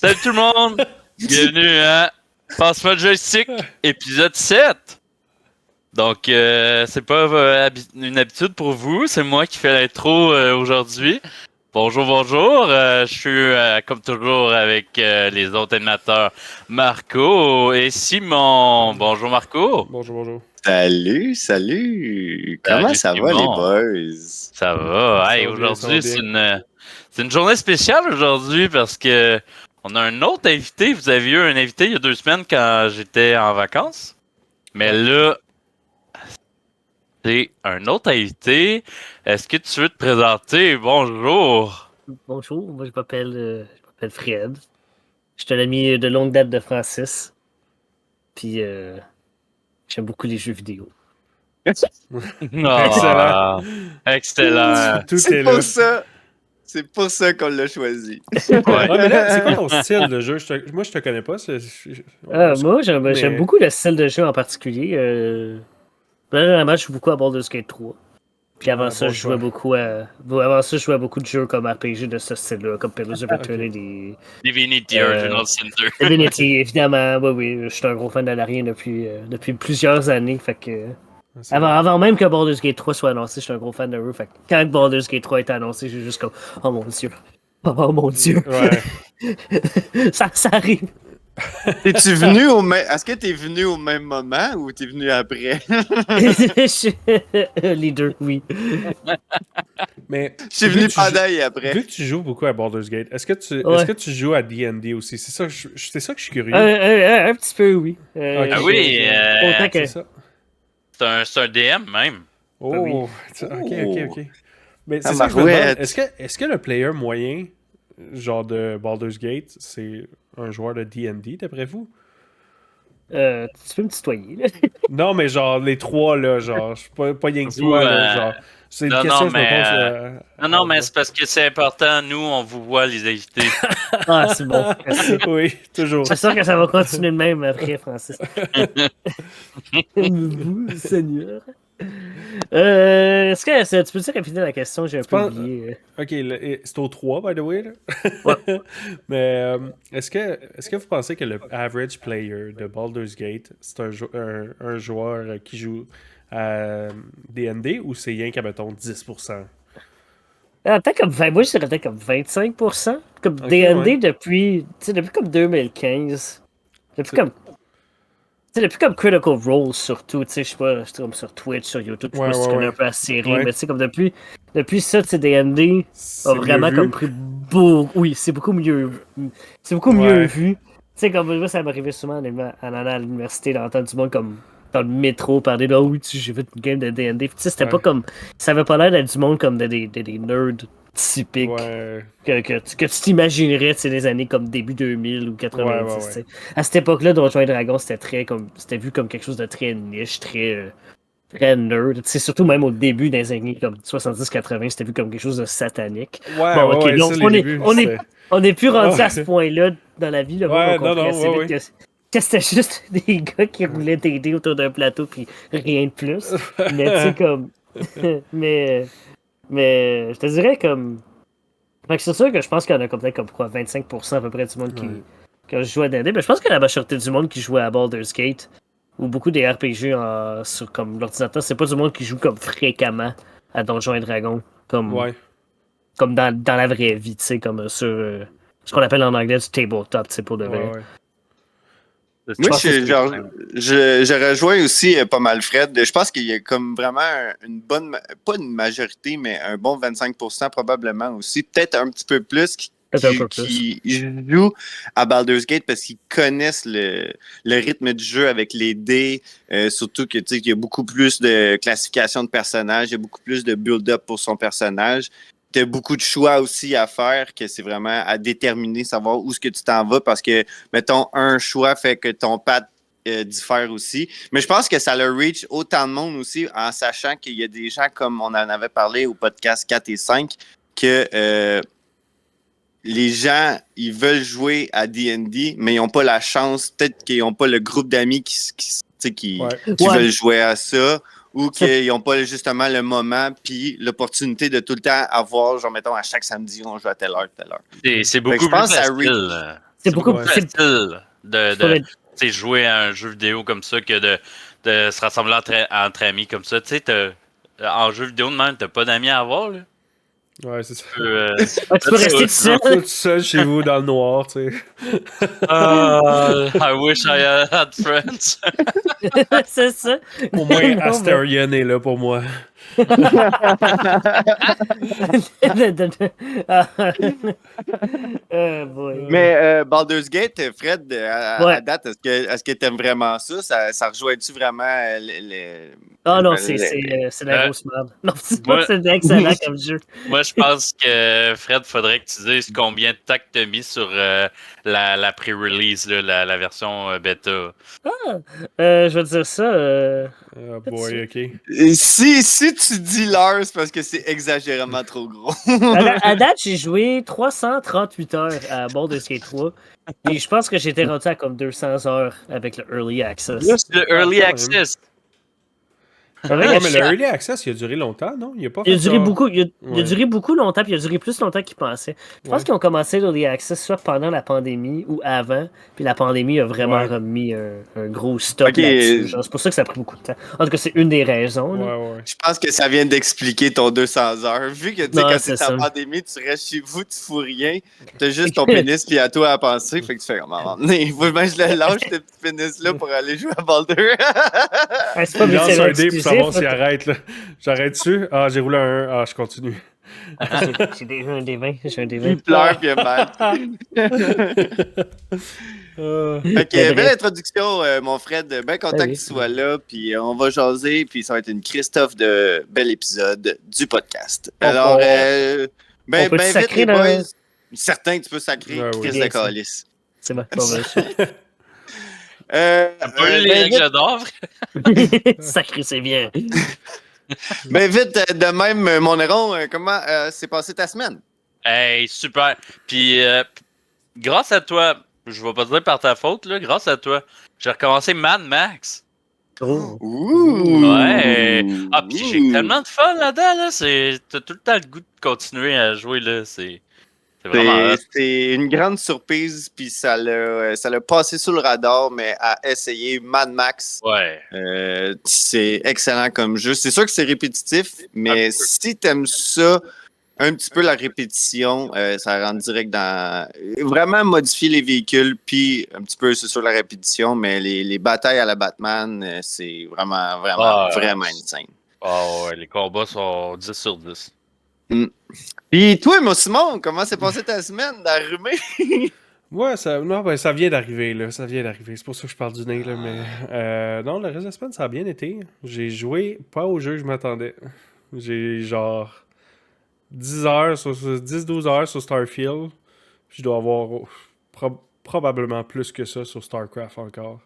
Salut tout le monde! Bienvenue à Passe-moi le joystick, épisode 7. Donc, c'est pas une habitude pour vous, c'est moi qui fais l'intro aujourd'hui. Bonjour, bonjour. Je suis comme toujours avec les autres animateurs Marco et Simon. Bonjour Marco. Bonjour, bonjour. Salut. Comment Salut, ça va, les Simon. boys? Ça va. Ça Hey, va bien, ça va aujourd'hui, c'est une journée spéciale aujourd'hui parce que on a un autre invité. Vous avez eu un invité il y a 2 semaines quand j'étais en vacances. Mais là, c'est un autre invité. Est-ce que tu veux te présenter? Bonjour. Bonjour, moi je m'appelle Fred. Je suis un ami de longue date de Francis. Puis j'aime beaucoup les jeux vidéo. Ah, excellent. Tout C'est est pour là. ça. C'est pour ça qu'on l'a choisi. Ouais. Ouais, mais là, c'est quoi ton style de jeu? Moi, je te connais pas. Moi j'aime mais- beaucoup le style de jeu en particulier. Là, je joue beaucoup à Baldur's Gate 3. Puis avant ça, bon je jouais choix. beaucoup à. Avant ça, je jouais à beaucoup de jeux comme RPG de ce style-là, comme Pillars of Eternity. Divinity Original Sin 2. Divinity, évidemment. Oui, je suis un gros fan de l'Arien depuis plusieurs années. Fait que. C'est Avant même que Baldur's Gate 3 soit annoncé, je suis un gros fan de eux. Fait que quand Baldur's Gate 3 est annoncé, j'ai juste comme oh mon dieu. Oh mon dieu. Ouais. ça arrive. Es-tu venu Est-ce que t'es venu au même moment ou t'es venu après? Les deux, oui. Mais Je suis vu venu que tu pendant et après. Vu que tu joues beaucoup à Baldur's Gate, est-ce Ouais. que tu joues à D&D aussi? C'est ça, c'est ça que je suis curieux. Un petit peu, oui. Ah oui, autant que. C'est ça. C'est un DM même. Oh, oui. ok. Mais Ah, c'est ça que je me Marouette. demande. Est-ce que le player moyen, genre de Baldur's Gate, c'est un joueur de D&D, d'après vous? Tu peux me tutoyer, là. Non, mais genre, les trois, là, genre, je suis pas rien que Vous, toi, là, genre. C'est une non, question non, que je me mais, pose. Non, mais c'est parce que c'est important. Nous, on vous voit, les invités. Ah, c'est bon. Merci. Oui, toujours. C'est sûr que ça va continuer de même après, Francis. Vous, Seigneur. Est-ce que tu peux dire répéter la question? J'ai un peu oublié. Ok, c'est au 3, by the way. Là. Ouais. Mais est-ce que vous pensez que le average player de Baldur's Gate, c'est un joueur qui joue à D&D ou c'est rien qu'à, mettons, 10%? Peut-être comme 20, moi je dirais peut-être comme 25%. Comme Ok, D&D ouais. depuis comme 2015. Depuis comme Critical Role surtout, tu sais, je sais pas, c'est comme sur Twitch, sur YouTube, je sais pas si tu connais un peu la série, Ouais. mais tu sais, comme depuis ça, tu sais, D&D C'est a vraiment mieux comme vu. pris beaucoup, oui, c'est beaucoup mieux Ouais. vu. Tu sais, comme moi, ça m'arrivait souvent en allant à l'université, d'entendre du monde comme dans le métro parler de « Ah oui, j'ai fait une game de D&D ». Tu sais, c'était pas Ouais. comme, ça avait pas l'air d'être du monde comme des nerds typiques. Ouais. Que tu t'imaginerais, tu sais, les années comme début 2000 ou 90. Ouais. Tu sais. À cette époque-là, Donjons et Dragons, c'était vu comme quelque chose de très niche, très nerd. Tu sais, surtout même au début des années comme 70-80, c'était vu comme quelque chose de satanique. Ouais, Bon, ok, ouais, là, ça, les débuts, c'était- on est plus rendu Ouais. à ce point-là dans la vie. Là, Ouais, on comprend non, assez ouais, vite que c'était juste des gars qui roulaient des dés autour d'un plateau puis rien de plus. Mais tu sais, comme. mais je te dirais comme. Fait que c'est sûr que je pense qu'il y en a peut-être comme quoi, 25% à peu près du monde qui joue à D&D. Mais je pense que la majorité du monde qui joue à Baldur's Gate ou beaucoup des RPG sur comme l'ordinateur, c'est pas du monde qui joue comme fréquemment à Donjons et Dragons. Comme dans la vraie vie, tu sais, comme sur ce qu'on appelle en anglais du tabletop, tu sais, pour de vrai. Ouais. Moi, pense que c'est je rejoins aussi pas mal Fred. Je pense qu'il y a comme vraiment une bonne, pas une majorité, mais un bon 25% probablement aussi. Peut-être un petit peu plus qui jouent à Baldur's Gate parce qu'ils connaissent le rythme du jeu avec les dés. Surtout que tu sais qu'il y a beaucoup plus de classification de personnages, il y a beaucoup plus de build-up pour son personnage. Tu as beaucoup de choix aussi à faire, que c'est vraiment à déterminer, savoir où est-ce que tu t'en vas, parce que, mettons, un choix fait que ton path diffère aussi. Mais je pense que ça le reach autant de monde aussi, en sachant qu'il y a des gens, comme on en avait parlé au podcast 4 et 5, que les gens, ils veulent jouer à D&D, mais ils n'ont pas la chance, peut-être qu'ils n'ont pas le groupe d'amis qui veulent jouer à ça, ou qu'ils n'ont pas justement le moment puis l'opportunité de tout le temps avoir, genre, mettons, à chaque samedi, on joue à telle heure. C'est beaucoup plus facile. C'est beaucoup Ouais. plus facile de Faut le- tu sais, jouer à un jeu vidéo comme ça que de se rassembler entre amis comme ça. Tu sais, en jeu vidéo de même, t'as pas d'amis à avoir, là. Ouais, c'est ça. Tu peux, Ouais, tu peux rester tout seul. Tout seul chez vous dans le noir, tu sais. I wish I had friends. C'est ça. Au moins, Non, mais- Asterion est là pour moi. Boy. Mais Baldur's Gate, Fred, Ouais. à date, est-ce que t'aimes vraiment ça? Ça rejoint-tu vraiment Ah non, le- c'est la grosse merde. Non, Moi- c'est excellent comme jeu. Moi, je pense que, Fred, faudrait que tu dises combien de temps que t'as mis sur la pré-release, là, la version bêta. Je vais te dire ça. Oh boy, ok. Si tu dis l'heure, c'est parce que c'est exagérément trop gros. À date, j'ai joué 338 heures à Baldur's Gate 3. Et je pense que j'étais rendu à comme 200 heures avec le Early Access. Juste le Early quand même. Access. C'est vrai Ouais, que mais je- le Early Access, il a duré longtemps, non? Il a pas Il a fait duré genre- beaucoup, il a Ouais. duré beaucoup longtemps, puis il a duré plus longtemps qu'ils pensaient. Je pense Ouais. qu'ils ont commencé l'Early Access soit pendant la pandémie ou avant, puis la pandémie a vraiment Ouais. remis un gros stop Ok. là-dessus. Genre, c'est pour ça que ça a pris beaucoup de temps. En tout cas, c'est une des raisons. là. Ouais, ouais. Je pense que ça vient d'expliquer ton 200 heures. Vu que tu sais, Non, quand c'est c'est en ça. pandémie, tu restes chez vous, tu fous rien. T'as juste ton pénis puis à toi à penser. Fait que tu fais comment il faut bien que je le lâche, ce petit pénis-là, pour aller jouer à Baldur. Ouais, c'est pas Il lance c'est un dé pour exclusif, savoir là. s'il arrête, là. J'arrête dessus. Ah, j'ai roulé un 1. Ah, je continue. J'ai un des 20. J'ai un des 20. Il pleure puis il a mal. Fait que, Mais belle bref. introduction, mon Fred. Bien content Ah oui. que tu sois là. Puis on va jaser. Puis ça va être une Christophe de bel épisode du podcast. Alors, on peut vite, sacrer les dans- boys. Certain que tu peux sacrer Ouais, Chris oui. de Bien sûr. calice. C'est bon. Bon, ben, T'as pas eu les ben, vite, règles d'or? Sacré, c'est bien. ben vite, de même, mon héron, comment s'est passée ta semaine? Hey, super. Puis, grâce à toi, je vais pas dire par ta faute, là, grâce à toi, j'ai recommencé Mad Max. Oh. Ouh! Ouais. Ah, puis j'ai tellement de fun là-dedans, là. T'as tout le temps le goût de continuer à jouer, là. C'est vraiment hot. C'est une grande surprise, puis ça l'a passé sous le radar, mais à essayer Mad Max, Ouais. c'est excellent comme jeu. C'est sûr que c'est répétitif, mais Un peu. si t'aimes ça, un petit peu la répétition, ça rentre direct dans... Vraiment modifier les véhicules, puis un petit peu, c'est sur la répétition, mais les batailles à la Batman, c'est vraiment insane. Oh, ouais, les combats sont 10 sur 10. Puis toi, mon Simon, comment s'est passée ta semaine d'arrumé? Ouais, ça vient d'arriver, là. Ça vient d'arriver. C'est pour ça que je parle du nez, là. Mais non, le reste de la semaine, ça a bien été. J'ai joué pas au jeu que je m'attendais. J'ai genre 10-12 heures sur Starfield. Puis je dois avoir probablement plus que ça sur StarCraft encore.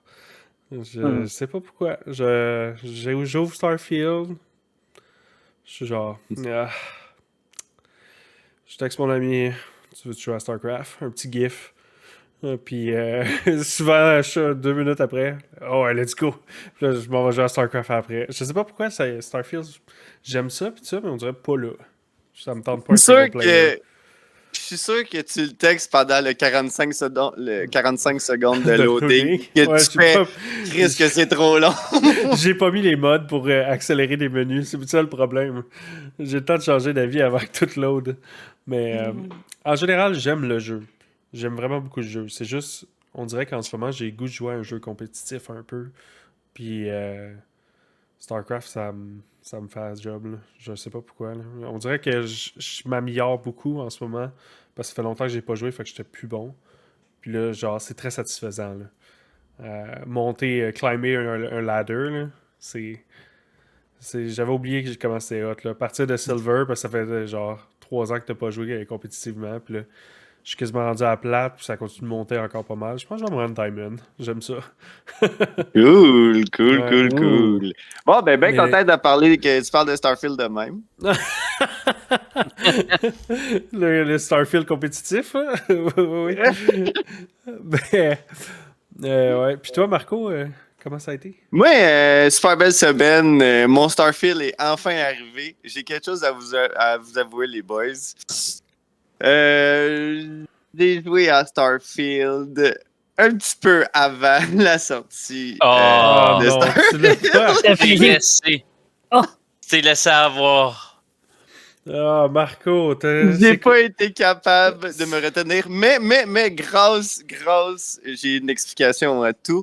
Je sais pas pourquoi. J'ouvre Starfield. Je suis genre. Je texte mon ami. Tu veux jouer à StarCraft? Un petit gif. Puis souvent, je suis 2 minutes après. Oh, ouais, let's go. Puis là, je m'en vais jouer à StarCraft après. Je sais pas pourquoi Starfield, j'aime ça, pis ça, mais on dirait pas là. Ça me tente pas un single player. Je suis sûr que tu le textes pendant le 45 secondes, de De loading. loading. Que Ouais, tu fais, Chris, que c'est trop long. J'ai pas mis les mods pour accélérer des menus. C'est ça le problème. J'ai le temps de changer d'avis avant que tout load. Mais en général, j'aime le jeu. J'aime vraiment beaucoup le jeu. C'est juste, on dirait qu'en ce moment, j'ai le goût de jouer à un jeu compétitif un peu. Puis StarCraft, ça me fait un job. Là. Je sais pas pourquoi. Là. On dirait que je m'améliore beaucoup en ce moment. Parce que ça fait longtemps que j'ai pas joué, fait que j'étais plus bon. Puis là, genre, c'est très satisfaisant. Là. Climber un ladder, là, j'avais oublié comment c'était hot. Là. Partir de Silver, parce que ça fait genre 3 ans que t'as pas joué compétitivement. Puis là, je suis quasiment rendu à la plate, puis ça continue de monter encore pas mal. Je pense que je vais me rendre Diamond. J'aime ça. Cool. Ouais. Cool. Bon, ben, Mais- content de parler que tu parles de Starfield de même. le Starfield compétitif, hein? oui. Ben, ouais. Puis toi, Marco, comment ça a été? Moi, super belle semaine. Mon Starfield est enfin arrivé. J'ai quelque chose à vous avouer, les boys. j'ai joué à Starfield un petit peu avant la sortie Oh, de non, tu l'as Starfield. pas. T'as t'es fini. laissé. Oh, T'es laissé avoir. Ah, Marco, J'ai pas été capable de me retenir, mais grâce, j'ai une explication à tout.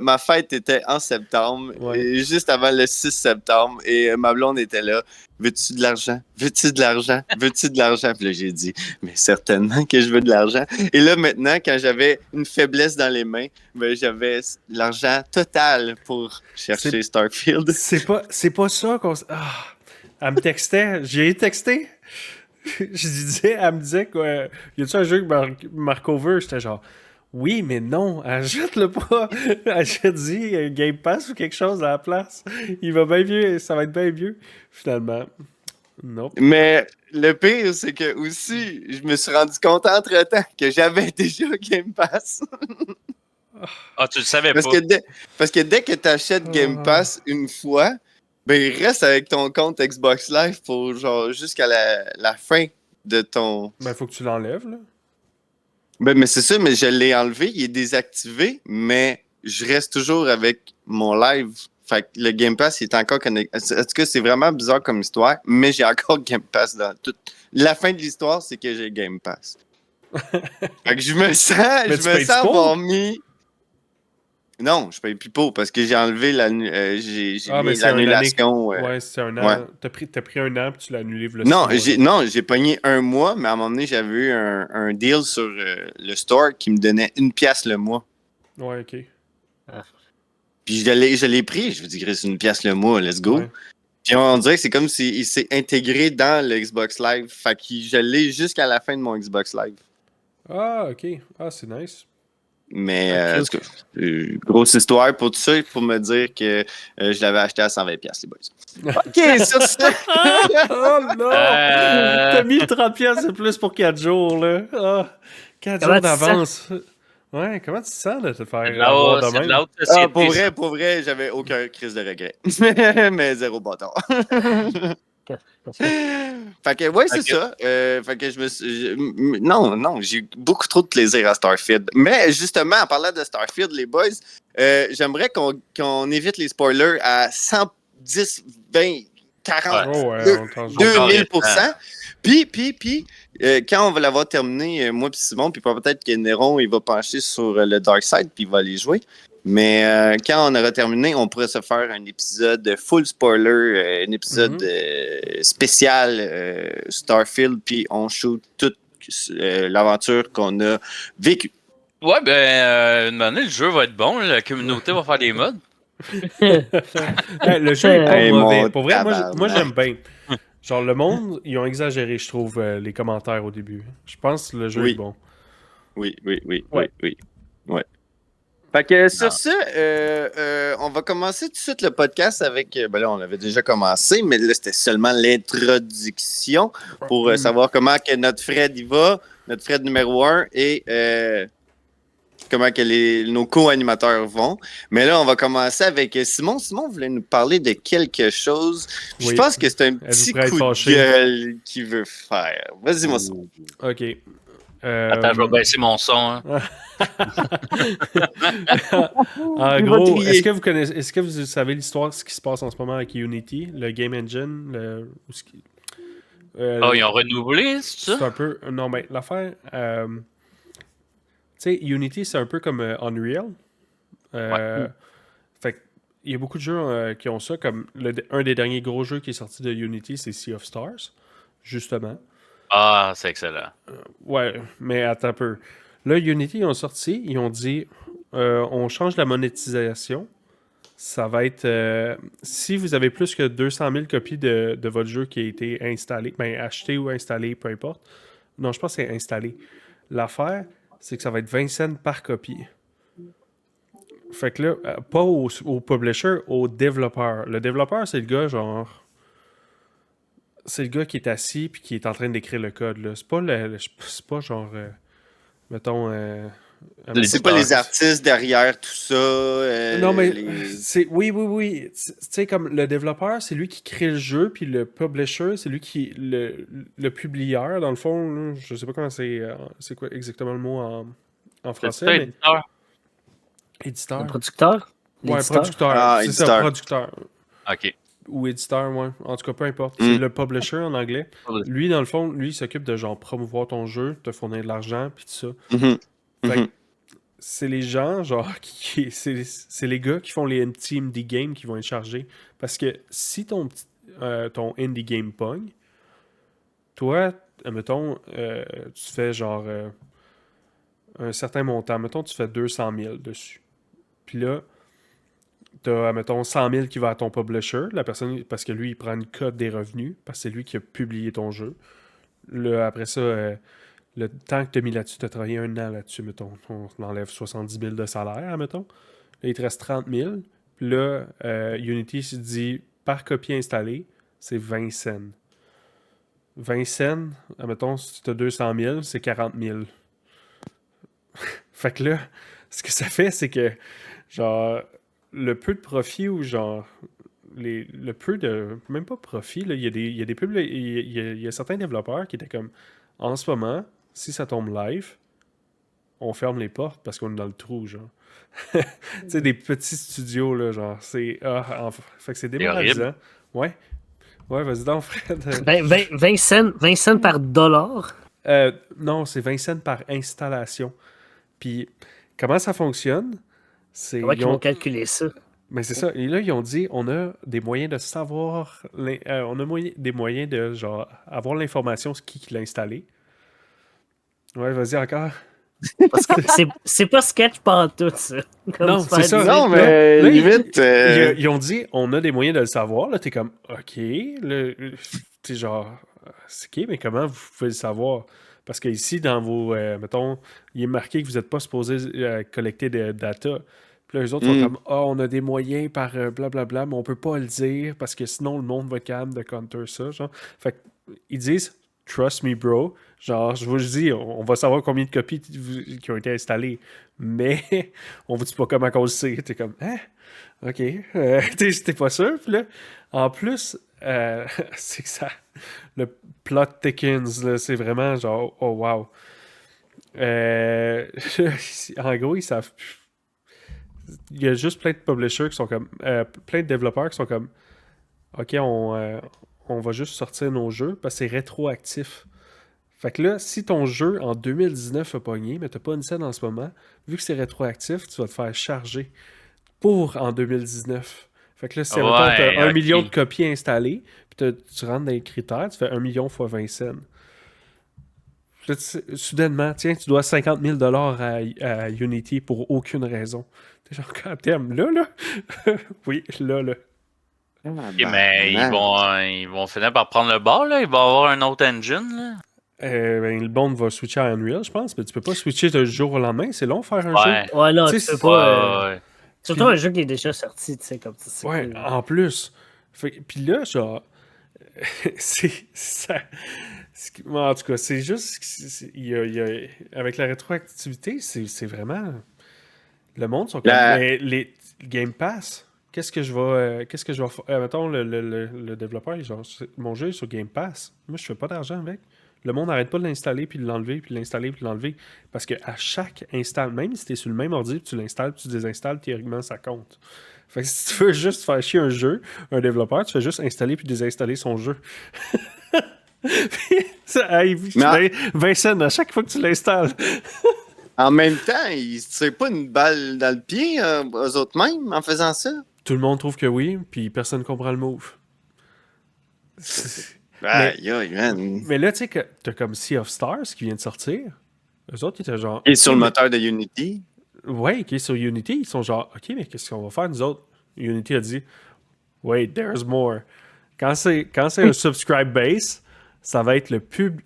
Ma fête était en septembre, Ouais. juste avant le 6 septembre, et ma blonde était là. Veux-tu de l'argent? Veux-tu de l'argent? Veux-tu de l'argent? Puis là, j'ai dit, mais certainement que je veux de l'argent. Et là, maintenant, quand j'avais une faiblesse dans les mains, ben, j'avais l'argent total pour chercher Starfield. C'est pas ça qu'on. Ah, elle me textait. J'ai texté. Elle me disait quoi. Y a-tu un jeu que Marco veut? J'étais genre. Oui, mais non, achète-le pas. Achète-y Game Pass ou quelque chose à la place. Il va bien mieux, ça va être bien mieux. Finalement, non. Mais le pire, c'est que aussi, je me suis rendu compte entre-temps que j'avais déjà Game Pass. Ah, tu le savais Parce pas. que, parce que dès que tu achètes Game Pass une fois, ben il reste avec ton compte Xbox Live pour genre jusqu'à la fin de ton. Ben, faut que tu l'enlèves, là. Ben, mais c'est ça, mais je l'ai enlevé, il est désactivé, mais je reste toujours avec mon live. Fait que le Game Pass, il est encore connecté. En tout cas, c'est vraiment bizarre comme histoire, mais j'ai encore Game Pass dans tout. La fin de l'histoire, c'est que j'ai Game Pass. Fait que je me sens, Mais je tu me payes-tu sens pour? avoir mis. Non, je paye plus pour parce que j'ai enlevé j'ai Ah, mais mis c'est un année. l'annulation. Ouais, c'est un Ouais. an. T'as pris un an puis tu l'as annulé le Non, 6 mois. j'ai pogné un mois, mais à un moment donné, j'avais eu un deal sur le store qui me donnait 1$ le mois. Ouais, ok. Puis je l'ai pris, je vous dis, c'est 1$ le mois, let's go. Ouais. Puis on dirait que c'est comme s'il s'est intégré dans le Xbox Live. Fait que je l'ai jusqu'à la fin de mon Xbox Live. Ah, ok. Ah, c'est nice. Mais, Ok. en tout cas, grosse histoire pour tout ça, pour me dire que je l'avais acheté à 120$, les boys. OK, sur ça. Oh non! Euh. T'as mis 30$ de plus pour 4 jours, là. Ah, 4 Comment jours tu te sens? d'avance. Ouais, comment tu te sens de te C'est de faire avoir de c'est de même? la haute Ah, société. pour vrai, j'avais aucun crise de regret. Mais zéro bâtard. Fait que, ouais, c'est Ok. ça. Fait que non, j'ai eu beaucoup trop de plaisir à Starfield. Mais justement, en parlant de Starfield, les boys, j'aimerais qu'on évite les spoilers à 110, 20, 40, Oh, ouais, on t'en joue. 2000%. Puis, quand on va l'avoir terminé, moi puis Simon, puis peut-être que Néron, il va pencher sur le Dark Side, puis il va aller jouer. Mais quand on aura terminé, on pourrait se faire un épisode full spoiler, un épisode spécial Starfield, puis on shoot toute l'aventure qu'on a vécue. Ouais, ben, une année, le jeu va être bon. La communauté va faire des mods. Hey, le jeu est pas Hey, mauvais. mon Pour vrai, moi tabarnak. j'aime bien. Genre, le monde, ils ont exagéré, je trouve, les commentaires au début. Je pense que le jeu Oui. est bon. Oui. Ouais. Fait que sur ça, on va commencer tout de suite le podcast avec. Ben là, on avait déjà commencé, mais là, c'était seulement l'introduction pour savoir comment que notre Fred y va, notre Fred numéro 1 et comment que nos co-animateurs vont. Mais là, on va commencer avec Simon. Simon voulait nous parler de quelque chose. Puis Oui. je pense que c'est un Êtes-vous petit prêt à être coup de fâché? gueule qu'il veut faire. Vas-y, mon Simon. Ok. Attends, je vais baisser mon son. Hein. En Il va gros, crier. est-ce que vous savez l'histoire de ce qui se passe en ce moment avec Unity, le Game Engine, Oh, ils ont renouvelé, c'est c'est ça? un peu. Non, mais l'affaire. Tu sais, Unity, c'est un peu comme Unreal. Fait que, il y a beaucoup de jeux qui ont ça, comme un des derniers gros jeux qui est sorti de Unity, c'est Sea of Stars, justement. Ah, c'est excellent. Ouais, mais attends un peu. Là, Unity, ils ont sorti, ils ont dit on change la monétisation. Ça va être. Si vous avez plus que 200 000 copies de votre jeu qui a été installé, ben acheté ou installé, peu importe. Non, je pense que c'est installé. L'affaire, c'est que ça va être 20 cents par copie. Fait que là, pas au publisher, au développeur. Le développeur, c'est le gars, genre. C'est le gars qui est assis puis qui est en train d'écrire le code. Là. C'est pas genre. Mettons. C'est pas les artistes derrière tout ça. Non, mais c'est. Oui. Tu sais, comme le développeur, c'est lui qui crée le jeu, puis le publisher, c'est lui qui. Le publieur, dans le fond, là, je sais pas comment c'est quoi exactement le mot en français. C'est Mais... éditeur. Éditeur. Le producteur? Ouais, L'éditeur? producteur. Ah, c'est éditeur. ça, producteur. Ok. Ou éditeur, ouais. En tout cas, peu importe. C'est le publisher en anglais. Lui, dans le fond, lui, il s'occupe de genre promouvoir ton jeu, te fournir de l'argent, puis tout ça. Fait que c'est les gens, genre, c'est les gars qui font les petits indie games qui vont être chargés. Parce que si ton indie game pogne, toi, admettons, tu fais genre un certain montant. Mettons, tu fais 200 000 dessus. Puis là, t'as, mettons, 100 000 qui va à ton publisher, la personne, parce que lui, il prend une cote des revenus, parce que c'est lui qui a publié ton jeu. Là, après ça, le temps que tu as mis là-dessus, tu as travaillé 1 an là-dessus, mettons. On enlève 70 000 de salaire, mettons. Là, il te reste 30 000. Puis là, Unity se dit, par copie installée, c'est 20 cents. 20 cents, admettons, si tu as 200 000, c'est 40 000. Fait que là, ce que ça fait, c'est que, genre, le peu de profit ou genre, le peu de... Même pas profit, là, il y a il y a certains développeurs qui étaient comme, en ce moment, si ça tombe live, on ferme les portes parce qu'on est dans le trou, genre. Tu sais, des petits studios, là, genre, c'est... fait que c'est démoralisant. Ouais. Ouais, vas-y donc, Fred. 20 cents par dollar? Non, c'est 20 cents par installation. Puis, comment ça fonctionne? Comment ils vont calculer ça? Mais c'est ça. Et là, ils ont dit, on a des moyens de savoir... on a des moyens de, genre, avoir l'information sur qui l'a installé. Ouais, vas-y encore. Parce que c'est pas sketch pantoute, ça. Non, c'est ça. Non, mais là, limite... Ils ont dit, on a des moyens de le savoir. Là, t'es comme, OK. T'es genre, c'est OK, mais comment vous pouvez le savoir? Parce que ici, dans vos... mettons, il est marqué que vous n'êtes pas supposé collecter des data. Puis là, les autres sont comme, on a des moyens par blablabla, mais on peut pas le dire parce que sinon, le monde va être capable de counter ça. Genre. Fait qu'ils disent, trust me, bro. Genre, je vous le dis, on va savoir combien de copies qui ont été installées. Mais on vous dit pas comment on le sait. T'es comme, hein? OK. T'es pas sûr. Puis là, en plus, c'est que ça... Le plot thickens, là, c'est vraiment genre, oh wow. En gros, ils savent... Il y a juste plein de publishers qui sont comme... plein de développeurs qui sont comme... OK, on va juste sortir nos jeux parce que c'est rétroactif. Fait que là, si ton jeu en 2019 a pogné, mais t'as pas une scène en ce moment, vu que c'est rétroactif, tu vas te faire charger pour en 2019. Fait que là, si t'as 1 million de copies installées, puis tu rentres dans les critères, tu fais 1 million x 20 cents. Là, soudainement, tiens, tu dois 50 000 à Unity pour aucune raison. T'es genre, quand t'aimes, là? Oui, là. Okay, mais ils vont finir par prendre le bord, là. Il va y avoir un autre engine, là. Le monde va switcher à Unreal, je pense, mais tu peux pas switcher du jour au lendemain. C'est long faire un jeu. Ouais, non, tu peux pas. Ouais. Surtout un jeu qui est déjà sorti, tu sais, comme ça. Ouais, cool. En plus. Puis là, genre, c'est ça. En tout cas, c'est juste. Avec la rétroactivité, c'est vraiment. Le monde sont comme. Mais les Game Pass, qu'est-ce que je vais faire? Mettons, le développeur, genre, mon jeu est sur Game Pass. Moi, je fais pas d'argent avec. Le monde n'arrête pas de l'installer, puis de l'enlever, puis de l'installer, puis de l'enlever. Parce qu'à chaque install, même si tu es sur le même ordi, puis tu l'installes, puis tu désinstalles, théoriquement, ça compte. Fait que si tu veux juste faire chier un développeur, tu fais juste installer puis désinstaller son jeu. Ça, 20 cents à chaque fois que tu l'installes. En même temps, ils se tirent pas une balle dans le pied, eux autres mêmes, en faisant ça? Tout le monde trouve que oui, puis personne comprend le move. Mais là, tu sais que t'as comme Sea of Stars qui vient de sortir. Eux autres, ils étaient genre... Et sur le moteur de Unity. Ouais, qui est sur Unity. Ils sont genre, OK, mais qu'est-ce qu'on va faire, nous autres? Unity a dit, wait, there's more. Quand c'est un subscribe base, ça va être le pub...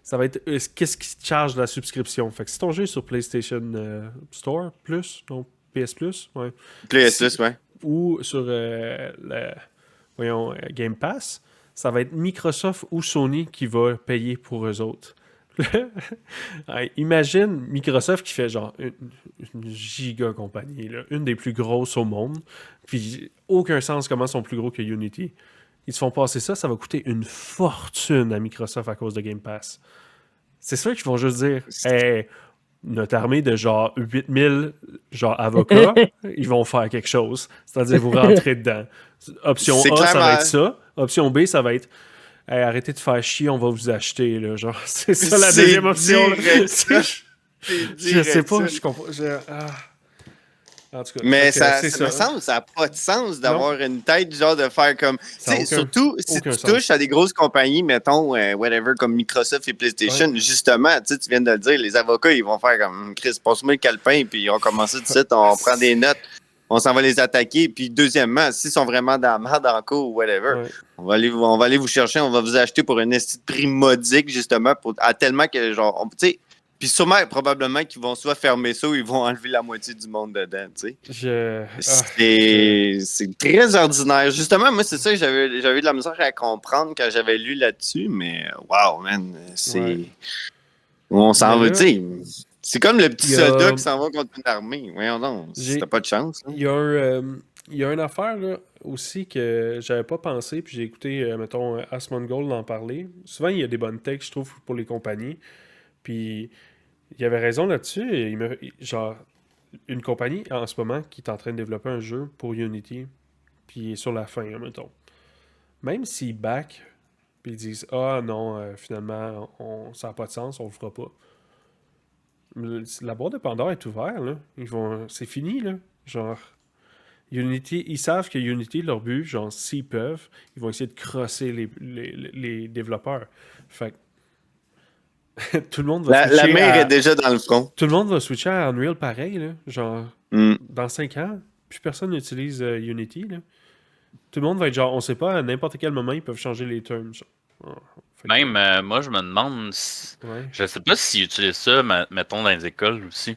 ça va être qu'est-ce qui te charge la subscription. Fait que si ton jeu est sur PlayStation Store Plus, donc PS Plus, ouais. PS Plus, ouais. Ou sur Game Pass, ça va être Microsoft ou Sony qui va payer pour eux autres. Imagine Microsoft qui fait genre une giga compagnie, là, une des plus grosses au monde, puis aucun sens comment ils sont plus gros que Unity. Ils se font passer ça va coûter une fortune à Microsoft à cause de Game Pass. C'est sûr qu'ils vont juste dire hey, notre armée de genre 8000 genre avocats, ils vont faire quelque chose. C'est-à-dire vous rentrez dedans. Option A, ça va être ça. Option B, ça va être hey, arrêtez de faire chier, on va vous acheter. Là. Genre, c'est ça la deuxième option. Là. Je sais pas, je comprends. En tout cas, mais ça ça. Ça n'a pas de sens d'avoir une tête genre de faire comme. Surtout si tu touches à des grosses compagnies, mettons, whatever, comme Microsoft et PlayStation, justement, tu viens de le dire, les avocats, ils vont faire comme Chris, passe-moi le calepin, puis on commence tout de suite, on prend des notes, on s'en va les attaquer. Puis deuxièmement, s'ils sont vraiment dans la merde en cours ou whatever, on va aller vous chercher, on va vous acheter pour un esti de prix modique, justement, à tellement que genre, tu sais. Puis sûrement, probablement qu'ils vont soit fermer ça ou ils vont enlever la moitié du monde dedans, tu sais. C'est très ordinaire. Justement, moi, c'est ça que j'avais eu de la misère à comprendre quand j'avais lu là-dessus, mais wow, man, c'est... On s'en va, tu sais. C'est comme le petit soldat qui s'en va contre une armée. Voyons donc, t'as pas de chance. Il y a une affaire, là, aussi que j'avais pas pensé, puis j'ai écouté, mettons, Asmongold en parler. Souvent, il y a des bonnes techs, je trouve, pour les compagnies. Puis, il avait raison là-dessus. Genre, une compagnie en ce moment qui est en train de développer un jeu pour Unity, puis il est sur la fin, mettons. Même s'ils back, puis ils disent ah non, finalement, ça n'a pas de sens, on le fera pas. La boîte de Pandore est ouverte, là. C'est fini, là. Genre, Unity, ils savent que Unity, leur but, genre, s'ils peuvent, ils vont essayer de crosser les développeurs. Fait que tout le monde va switcher. La mer est déjà dans le front. Tout le monde va switcher à Unreal pareil, là. Genre, dans 5 ans, plus personne n'utilise Unity, là. Tout le monde va être genre, on sait pas, à n'importe quel moment, ils peuvent changer les terms. Même, moi, je me demande, je sais pas s'ils utilisent ça, mettons, dans les écoles aussi.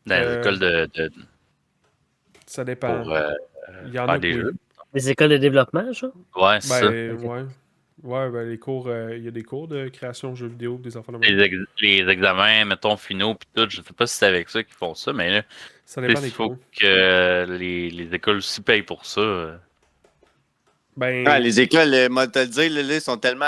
Dans les écoles de... Ça dépend. Pour il y en a des jeux. Les écoles de développement, genre? Ouais, c'est ça. Ouais, ben les cours, il y a des cours de création de jeux vidéo, des enfants de les examens, mettons, finaux, pis tout, je sais pas si c'est avec ça qu'ils font ça, mais là, ça dépend des faut cours. que les écoles aussi payent pour ça. Les écoles, moi, te le dire, là, sont tellement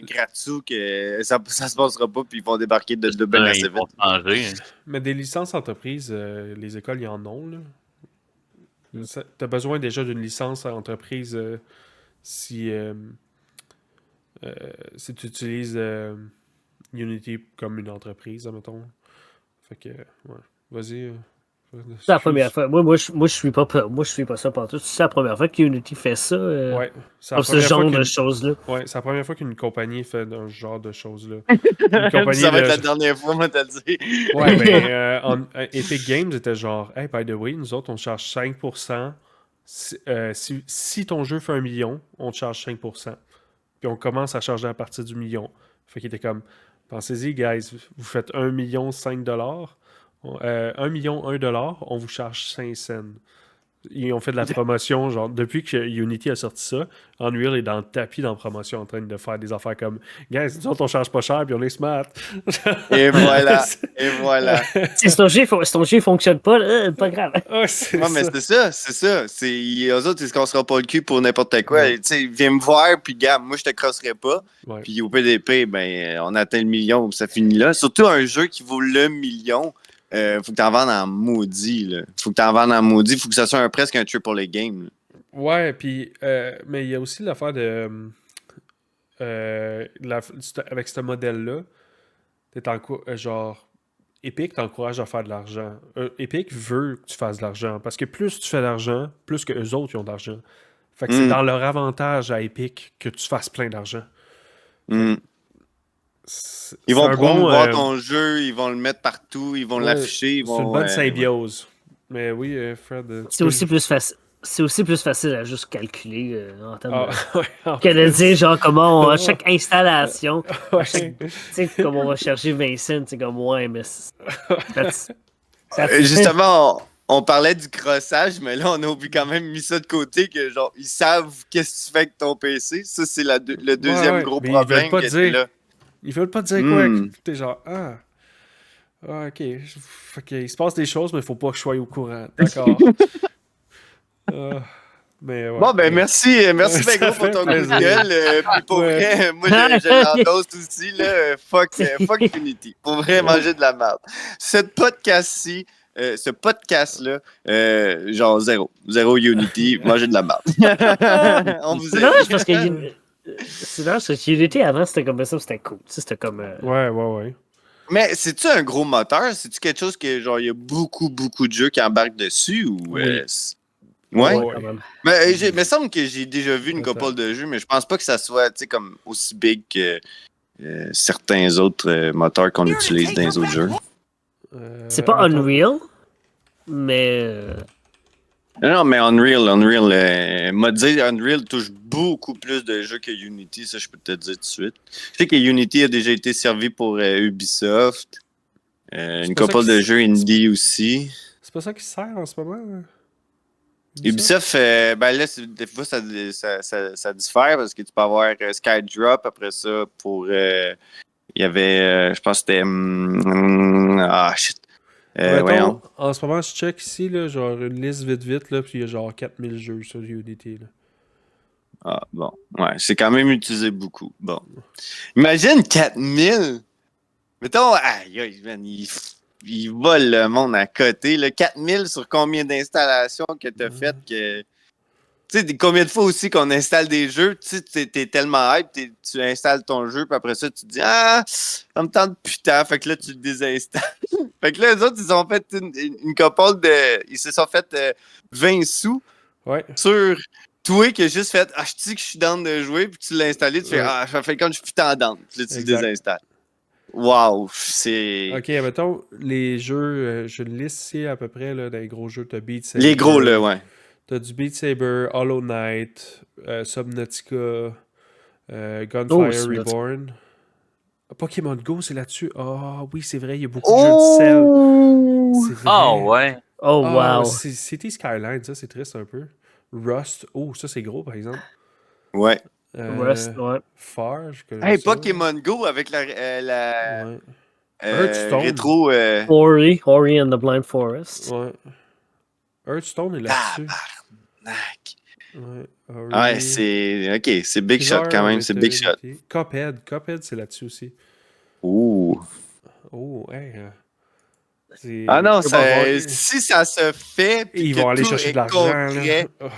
gratuits que ça se passera pas, puis ils vont débarquer de ben assez vite. Mais des licences entreprises, les écoles, ils en ont, là. T'as besoin déjà d'une licence entreprise si tu utilises Unity comme une entreprise, admettons. Fait que, ouais. Vas-y. C'est la première fois. Moi, je suis pas ça partout. C'est la première fois que Unity fait ça. Ouais. Comme ce genre de choses-là. Ouais, c'est la première fois qu'une compagnie fait un genre de choses-là. Ça va être la dernière fois, moi, t'as dit. Ouais, mais Epic Games était genre, hey, by the way, nous autres, on charge 5%. Si ton jeu fait 1 million, on te charge 5%. Puis on commence à charger à partir du million. Fait qu'il était comme, pensez-y, guys, vous faites 1 million 5 $. 1 million 1 $, on vous charge 5 cents. Ils ont fait de la promotion, genre, depuis que Unity a sorti ça, Unreal est dans le tapis dans la promotion en train de faire des affaires comme guys, nous autres on charge pas cher puis on est smart. Et voilà. Si ton jeu fonctionne pas, pas grave. Mais c'est ça. Eux autres, ils se casseront pas le cul pour n'importe quoi. Tu sais, viens me voir, puis gars, moi je te crosserai pas. Ouais. Puis au PDP, on atteint le million, ça finit là. Surtout un jeu qui vaut le million. Faut que t'en vendes en maudit, là. Faut que ça soit presque un triple game, là. Ouais, puis mais il y a aussi l'affaire de avec ce modèle-là, genre Epic t'encourage à faire de l'argent. Epic veut que tu fasses de l'argent, parce que plus tu fais d'argent, plus que eux autres ils ont d'argent. Fait que c'est dans leur avantage à Epic que tu fasses plein d'argent. Ils vont promouvoir ton jeu, ils vont le mettre partout, ils vont l'afficher. C'est une bonne symbiose. Mais oui, Fred. C'est aussi plus facile. C'est aussi plus facile à juste calculer en termes que de dire genre comment chaque installation, comme on va chercher 20 cents, c'est comme mais justement, on parlait du crossage, mais là on a quand même mis ça de côté que genre ils savent qu'est-ce que tu fais avec ton PC. Ça c'est le deuxième gros problème. Ils veulent pas dire. Là. Ils veulent pas te dire quoi. T'es genre, ok. Fait qu'il se passe des choses, mais il faut pas que je sois au courant. D'accord. Mais ouais. Bon, ben merci ben Ça gros pour fait ton coup de plaisir. gueule. Puis pour Ouais. vrai, moi je l'endosse aussi. Là, fuck Unity. Pour vrai, manger de la merde. Ce podcast-là, genre zéro Unity, manger de la merde. On vous C'est dommage aime. parce que c'est dommage parce que Unity avant c'était comme ça, c'était cool. Tu sais, c'était comme. Ouais. Mais c'est-tu un gros moteur? C'est-tu quelque chose que genre il y a beaucoup de jeux qui embarquent dessus ou Oui. Ouais. Quand même. Mais il me semble que j'ai déjà vu une Attends. couple de jeux, mais je pense pas que ça soit comme aussi big que certains autres moteurs qu'on utilise dans les autres jeux. C'est pas attends. Unreal, mais. Non, mais Unreal, m'a dit Unreal touche beaucoup plus de jeux que Unity, ça je peux te dire tout de suite. Je sais que Unity a déjà été servi pour Ubisoft, une pas ça couple qui de s- jeux indie aussi. C'est pas ça qui sert en ce moment? Ubisoft, ben là, des fois, ça diffère parce que tu peux avoir Skydrop après ça pour. Il y avait, je pense que c'était. Shit. Mettons, Voyons. en ce moment, je check ici, là, genre une liste vite, là, puis il y a genre 4000 jeux sur Unity. Là. Ah, bon. Ouais, c'est quand même utilisé beaucoup. Bon. Imagine 4000! Mettons, aïe, aïe, man, il vole le monde à côté. Là. 4000 sur combien d'installations que tu as faites que. Tu sais, combien de fois aussi qu'on installe des jeux, tu sais, t'es tellement hype, tu installes ton jeu, puis après ça, tu te dis, ça me tente putain, fait que là, tu le désinstalles. Fait que là, les autres, ils ont fait une couple de. Ils se sont fait 20 sous Ouais. sur toi qui a juste fait, je dis que je suis down de jouer, puis tu l'as installé, tu fais, Ouais. ça fait comme je suis putain down, puis là, tu le Exact. désinstalles. Waouh, c'est. Ok, mettons, les jeux, je le liste ici à peu près, là, dans les gros jeux, t'as Beat Saber. Les gros, là, ouais. T'as du Beat Saber, Hollow Knight, Subnautica, Gunfire Subnautica. Reborn. Pokémon Go, c'est là-dessus. Ah oui, c'est vrai, il y a beaucoup de jeux de sel. C'est vrai. Ah ouais. Oh wow. City Skyline, ça, c'est triste un peu. Rust, ça, c'est gros, par exemple. Ouais. Rust, ouais. Far, je connais Hey, ça. Pokémon Go avec la Ouais. Hearthstone. rétro. Ori and the Blind Forest. Ouais. Hearthstone est là-dessus. Tabarnak. Ouais. Ouais, c'est. Ok, c'est Big Shot quand même, c'est Big Shot. Cuphead, c'est là-dessus aussi. Ouh. Oh, hey. Ah non, bon, si ça se fait, puis ils que vont aller tout chercher est de l'argent. concret, Là.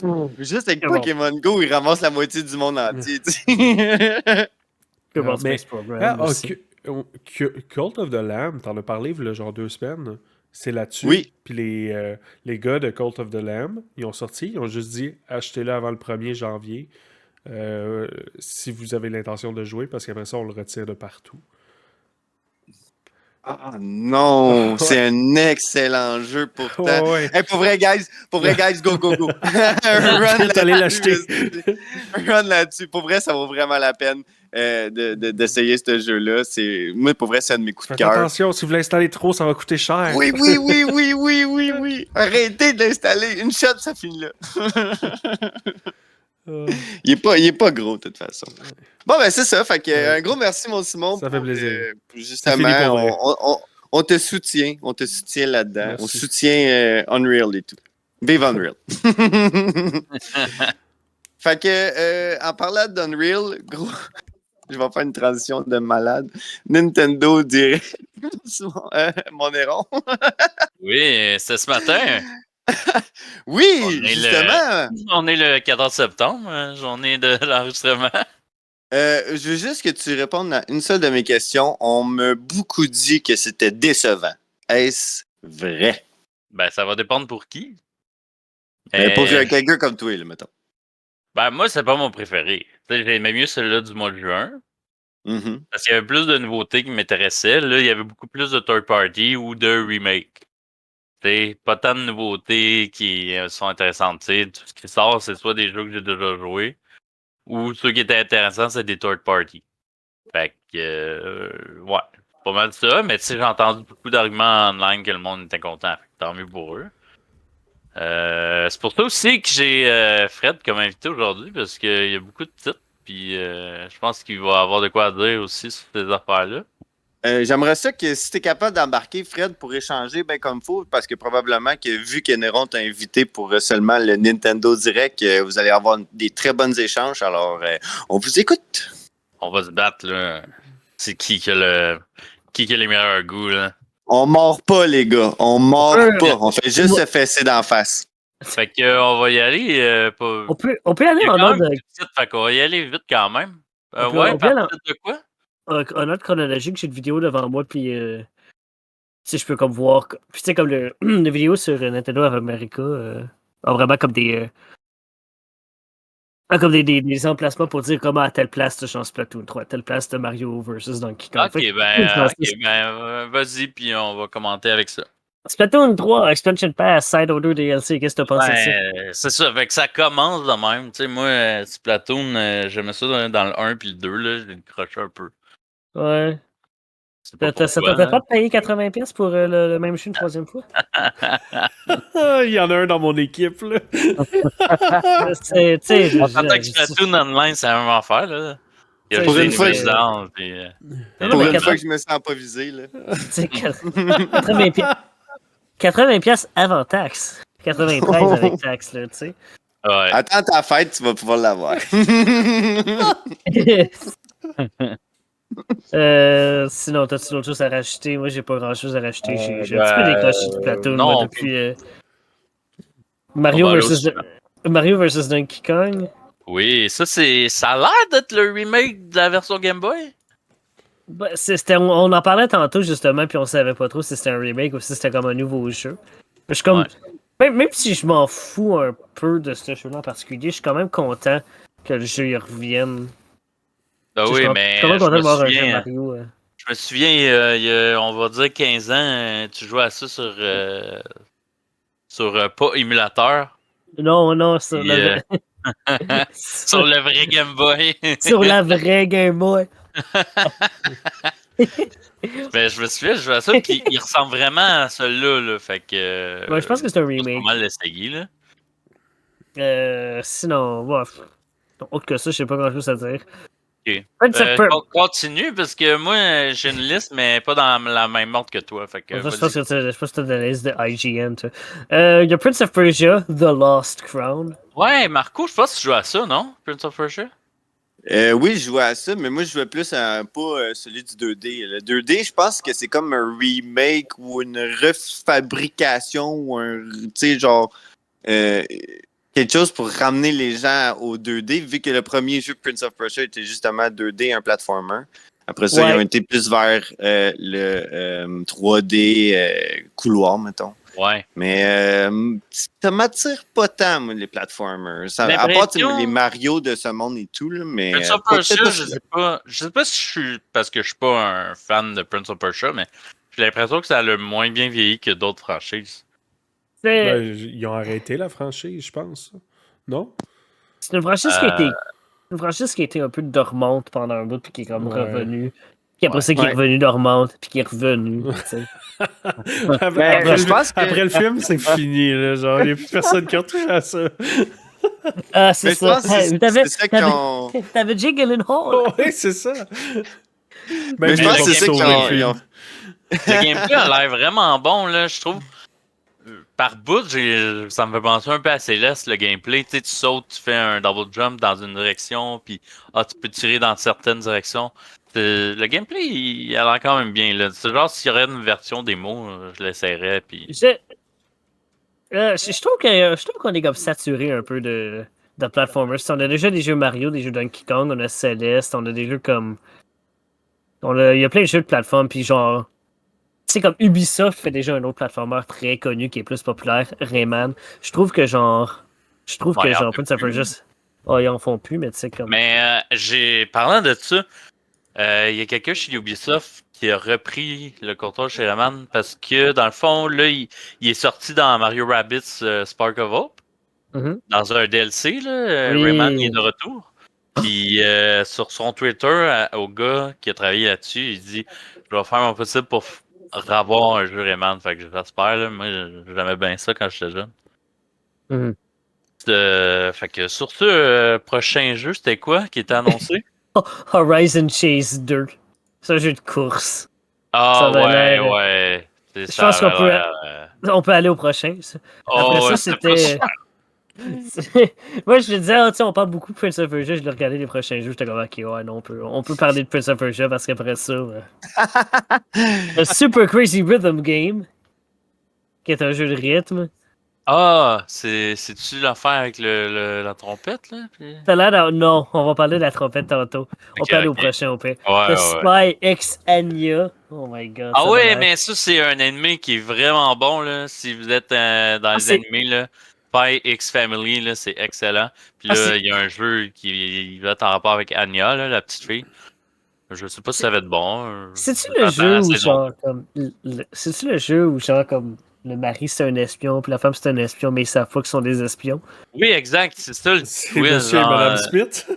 Oh. juste avec C'est bon. Pokémon Go, ils ramassent la moitié du monde entier. Tu sais. Kerbal Mais- Space Program aussi. Cult of the Lamb, t'en as parlé il y a genre 2 semaines. C'est là-dessus. Oui. Puis les gars de Cult of the Lamb, ils ont sorti, ils ont juste dit achetez-le avant le 1er janvier si vous avez l'intention de jouer, parce qu'après ça, on le retire de partout. Ah non, Ouais. c'est un excellent jeu pourtant. Ouais. Hey, pour vrai, guys, go. Un run Vite, allez là-dessus, l'acheter. un run là-dessus. Pour vrai, ça vaut vraiment la peine d'essayer ce jeu-là. Moi, pour vrai, c'est un de mes coups de Faites cœur. attention, si vous l'installez trop, ça va coûter cher. Oui. Arrêtez de l'installer. Une shot, ça finit là. Il est pas gros, de toute façon. Bon, ben, c'est ça. Fait que, Ouais. un gros merci, mon Simon. Ça fait plaisir. Justement, C'est fini pour vrai. on te soutient. On te soutient là-dedans. Merci. On soutient Unreal et tout. Vive Unreal. Fait que, en parlant d'Unreal, gros, je vais faire une transition de malade. Nintendo Direct. Mon héron. Oui, c'est ce matin. Oui, On est justement. On est le 14 septembre, journée de l'enregistrement. Je veux juste que tu répondes à une seule de mes questions. On m'a beaucoup dit que c'était décevant. Est-ce vrai? Ben, ça va dépendre pour qui. Pour quelqu'un comme toi, là, mettons. Ben, moi, c'est pas mon préféré. Tu sais, j'aimais mieux celui-là du mois de juin. Mhm. Parce qu'il y avait plus de nouveautés qui m'intéressaient. Là, il y avait beaucoup plus de third party ou de remake. T'sais, pas tant de nouveautés qui sont intéressantes. T'sais, tout ce qui sort, c'est soit des jeux que j'ai déjà joués, ou ceux qui étaient intéressants, c'est des third party. Fait que, ouais, pas mal ça. Mais tu sais, j'ai entendu beaucoup d'arguments online que le monde était content. Fait que tant mieux pour eux. C'est pour ça aussi que j'ai Fred comme invité aujourd'hui, parce qu'il y a beaucoup de titres Puis je pense qu'il va avoir de quoi dire aussi sur ces affaires-là. J'aimerais ça que si tu es capable d'embarquer, Fred, pour échanger bien comme il faut, parce que probablement que vu que Néron t'a invité pour seulement le Nintendo Direct, vous allez avoir des très bons échanges. Alors, on vous écoute. On va se battre, là. C'est qui a les meilleurs goûts, là. On mord pas, les gars. On mord pas. On fait juste se fesser d'en face. Fait que on va y aller. On peut aller Il y a en quand ordre. même petite, fait qu'on va y aller vite quand même. On peut Ouais, aller partir de quoi? en ordre chronologique. J'ai une vidéo devant moi, puis si je peux comme voir. Puis tu sais, comme les vidéos sur Nintendo of America, vraiment comme comme des emplacements pour dire comment à telle place tu changes Splatoon 3, à telle place de Mario versus Donkey Kong. Ok, vas-y, puis on va commenter avec ça. Splatoon 3, Expansion Pass, Side Order DLC, qu'est-ce que tu penses de ça? C'est ça, fait que ça commence de même. Tu sais, moi, Splatoon, j'aimais ça dans le 1 puis le 2, là, je l'ai décroché un peu. Ouais. C'est pas Ça pourquoi, t'a fait là. pas de payer 80$ pour le même jeu une troisième fois? Il y en a un dans mon équipe, là. Tu sais, On s'entend que Splatoon Online, c'est la même affaire, là. Il y a Pour juste une des fois, nouvelles armes, puis... Pour une fois que je me sens pas visé, là. 80$ avant taxe. 93 avec taxe, là, tu sais. Ouais. Attends ta fête, tu vas pouvoir l'avoir. Sinon, t'as-tu d'autres choses à rajouter? Moi, j'ai pas grand-chose à rajouter. J'ai un petit peu Ben, décroché de Splatoon, non, moi, on depuis On va aller au cinéma. Mario versus Donkey Kong. Oui, ça a l'air d'être le remake de la version Game Boy. Ben, on en parlait tantôt, justement, puis on savait pas trop si c'était un remake ou si c'était comme un nouveau jeu. Je suis comme... Même si je m'en fous un peu de ce jeu-là en particulier, je suis quand même content que le jeu y revienne. Ah Je oui, suis mais quand même content je de me voir un jeu souviens, Mario. je me souviens, il y a, on va dire 15 ans, tu jouais à ça sur pas émulateur, Non, sur puis, le... sur le vrai Game Boy. sur la vraie Game Boy. Mais je me souviens, je jouais à ça, puis il ressemble vraiment à celui-là, là, fait que... Ouais, je pense que c'est un pas remake. mal l'essayer, là. Sinon, autre que ça, je sais pas grand-chose à dire. Ok. Prince of Persia. Continue, parce que moi, j'ai une liste, mais pas dans la même ordre que toi, fait que Je pense vas-y. que tu as la liste de IGN. Il y a Prince of Persia, The Lost Crown. Ouais, Marco, je pense que tu joues à ça, non? Prince of Persia? Oui, je jouais à ça, mais moi, je jouais plus à pas celui du 2D. Le 2D, je pense que c'est comme un remake ou une refabrication ou tu sais, genre, quelque chose pour ramener les gens au 2D, vu que le premier jeu Prince of Persia était justement 2D, un platformer. Après ça, ils ont été plus vers le 3D couloir, mettons. Ouais. Mais ça m'attire pas tant, moi, les platformers. À part les Mario de ce monde et tout, là, mais... Prince of Persia, je sais pas si je suis... Parce que je suis pas un fan de Prince of Persia, mais j'ai l'impression que ça a le moins bien vieilli que d'autres franchises. Ben, ils ont arrêté la franchise, je pense. Non? C'est une franchise qui a été un peu dormante pendant un bout, puis qui est comme revenue. Puis après ça, qui est revenu dormante, puis qui est revenu. Après le film, c'est fini. Là, genre, il n'y a plus personne qui a touché à ça. Ah, c'est ça. C'est ça qu'ils ont... T'avais Jiggle and Hall. Oh, oui, c'est ça. Mais je pense que c'est ça qu'ils ont... Le gameplay a l'air vraiment bon, là, je trouve. Par bout, ça me fait penser un peu à Céleste, le gameplay. Tu sais, tu sautes, tu fais un double jump dans une direction, puis tu peux tirer dans certaines directions. Le gameplay, il a l'air quand même bien. Là. C'est genre, s'il y aurait une version démo, je l'essayerais. Puis... je trouve qu'on est comme saturé un peu de platformers. On a déjà des jeux Mario, des jeux Donkey Kong, on a Celeste, on a des jeux comme... Il y a plein de jeux de plateforme, puis genre... C'est comme Ubisoft fait déjà un autre platformer très connu qui est plus populaire, Rayman. Je trouve que genre Prince of Persia, ils en font plus, mais tu sais comme. Mais parlant de ça, il y a quelqu'un chez Ubisoft qui a repris le contrôle chez Rayman parce que dans le fond, là, il est sorti dans Mario Rabbids Spark of Hope. Dans un DLC, là, Rayman il est de retour. Puis sur son Twitter, au gars qui a travaillé là-dessus, il dit je vais faire mon possible pour revoir un jeu Rayman. Fait que j'espère, là. Moi, j'aimais bien ça quand j'étais jeune. Fait que sur ce, prochain jeu, c'était quoi qui était annoncé? Horizon Chase 2. C'est un jeu de course. Ah Ça va ouais, l'air- ouais. Je pense qu'on peut, on peut aller au prochain. Ça. Après Oh, ça, ouais, c'était. Moi, je me disais, tu sais, on parle beaucoup de Prince of Persia. Je l'ai regardé les prochains jeux. J'étais comme, ok, ouais, non, on peut parler de Prince of Persia parce qu'après ça, le Super Crazy Rhythm Game, qui est un jeu de rythme. Ah, c'est-tu l'affaire avec la trompette, là? T'as l'air non, on va parler de la trompette tantôt. On Ok, peut aller au ok. prochain, au pire. Ouais, The ouais. Spy X Anya. Oh my god. Ah ça ouais, va mais ça, c'est un ennemi qui est vraiment bon, là. Si vous êtes dans les c'est- animés, là, Spy X Family, là, c'est excellent. Puis Ah, là, c'est- il y a un jeu qui va être en rapport avec Anya, là, la petite fille. Je sais pas si ça va être bon. C'est-tu Je le t'attends jeu la où saison. genre comme c'est-tu le jeu où genre comme le mari c'est un espion puis la femme c'est un espion mais ils savent pas qu'ils sont des espions? Oui, exact, c'est ça le C'est quiz. Monsieur et Genre, Madame Smith.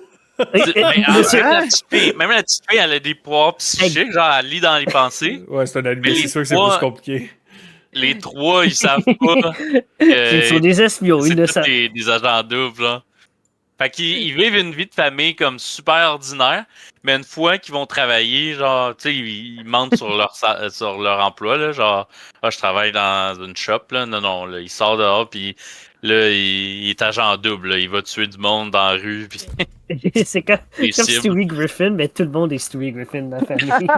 Monsieur- même la petite fille, elle a des pouvoirs psychiques, genre elle lit dans les pensées. Ouais, c'est un Mais animé. C'est les sûr que c'est plus trois, compliqué. les trois, ils savent pas Ils sont que des espions, ils c'est ne tous savent. des agents doubles, genre. Fait qu'ils vivent une vie de famille comme super ordinaire, mais une fois qu'ils vont travailler, genre, tu sais, ils mentent sur leur emploi, là, genre, ah, je travaille dans une shop, là. Non, non, là, il sort dehors, puis là, il est agent double, là. Il va tuer du monde dans la rue, puis C'est comme, des comme cibles. Stewie Griffin, mais tout le monde est Stewie Griffin dans la famille.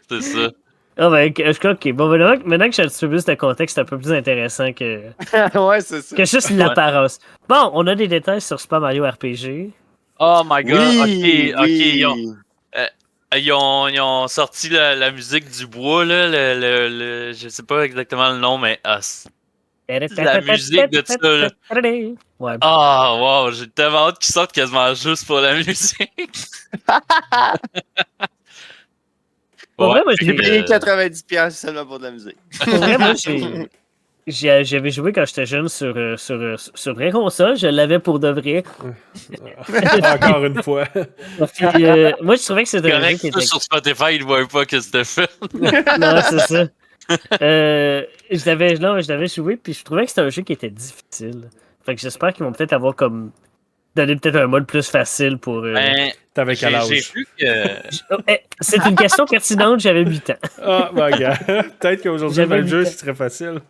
C'est ça. Ah ben, je crois que bon, maintenant que j'ai un petit peu plus de contexte, c'est un peu plus intéressant Ouais, c'est ça. que juste l'apparence. Bon, on a des détails sur Super Mario RPG. Oh my god, Oui, ok, oui. euh, ils ont sorti la musique du bois, là, je sais pas exactement le nom, mais la musique de ça, là. Ouais. Ah, wow, j'ai tellement hâte qu'ils sortent quasiment juste pour la musique. Pour vrai, moi, J'ai payé 90$ seulement pour de la musique. pour vrai, moi, j'avais joué quand j'étais jeune sur vraie console. Je l'avais pour de vrai. Encore une fois. Puis, moi, je trouvais que c'était un jeu correct, qui ça, était. sur Spotify, ils ne voient pas que c'était fait. Non, c'est ça. Je l'avais joué, puis je trouvais que c'était un jeu qui était difficile. Fait que j'espère qu'ils vont peut-être avoir comme. Donner peut-être un mode plus facile pour. Ben, T'avais quel j'ai âge? vu que. C'est une question pertinente, j'avais 8 ans. Ah, bah, gars. Peut-être qu'aujourd'hui, J'avais le même jeu, huit ans. ce serait facile.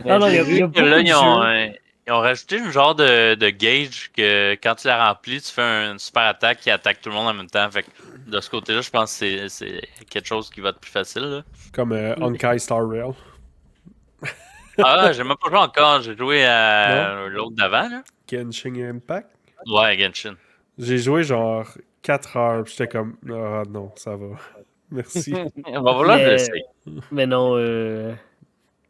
Non, non, il y a J'ai vu beaucoup que là, de jeux. ils ont rajouté un genre de gauge que quand tu la remplis, tu fais une super attaque qui attaque tout le monde en même temps. Fait que de ce côté-là, je pense que c'est quelque chose qui va être plus facile. Là. Comme Honkai Star Rail. Ah, j'ai même pas joué encore. J'ai joué à l'autre d'avant. Là. Genshin Impact. Ouais, Genshin. J'ai joué genre 4 heures, puis j'étais comme, ah non, ça va. Merci. On va vouloir Mais- l'essayer. Mais non.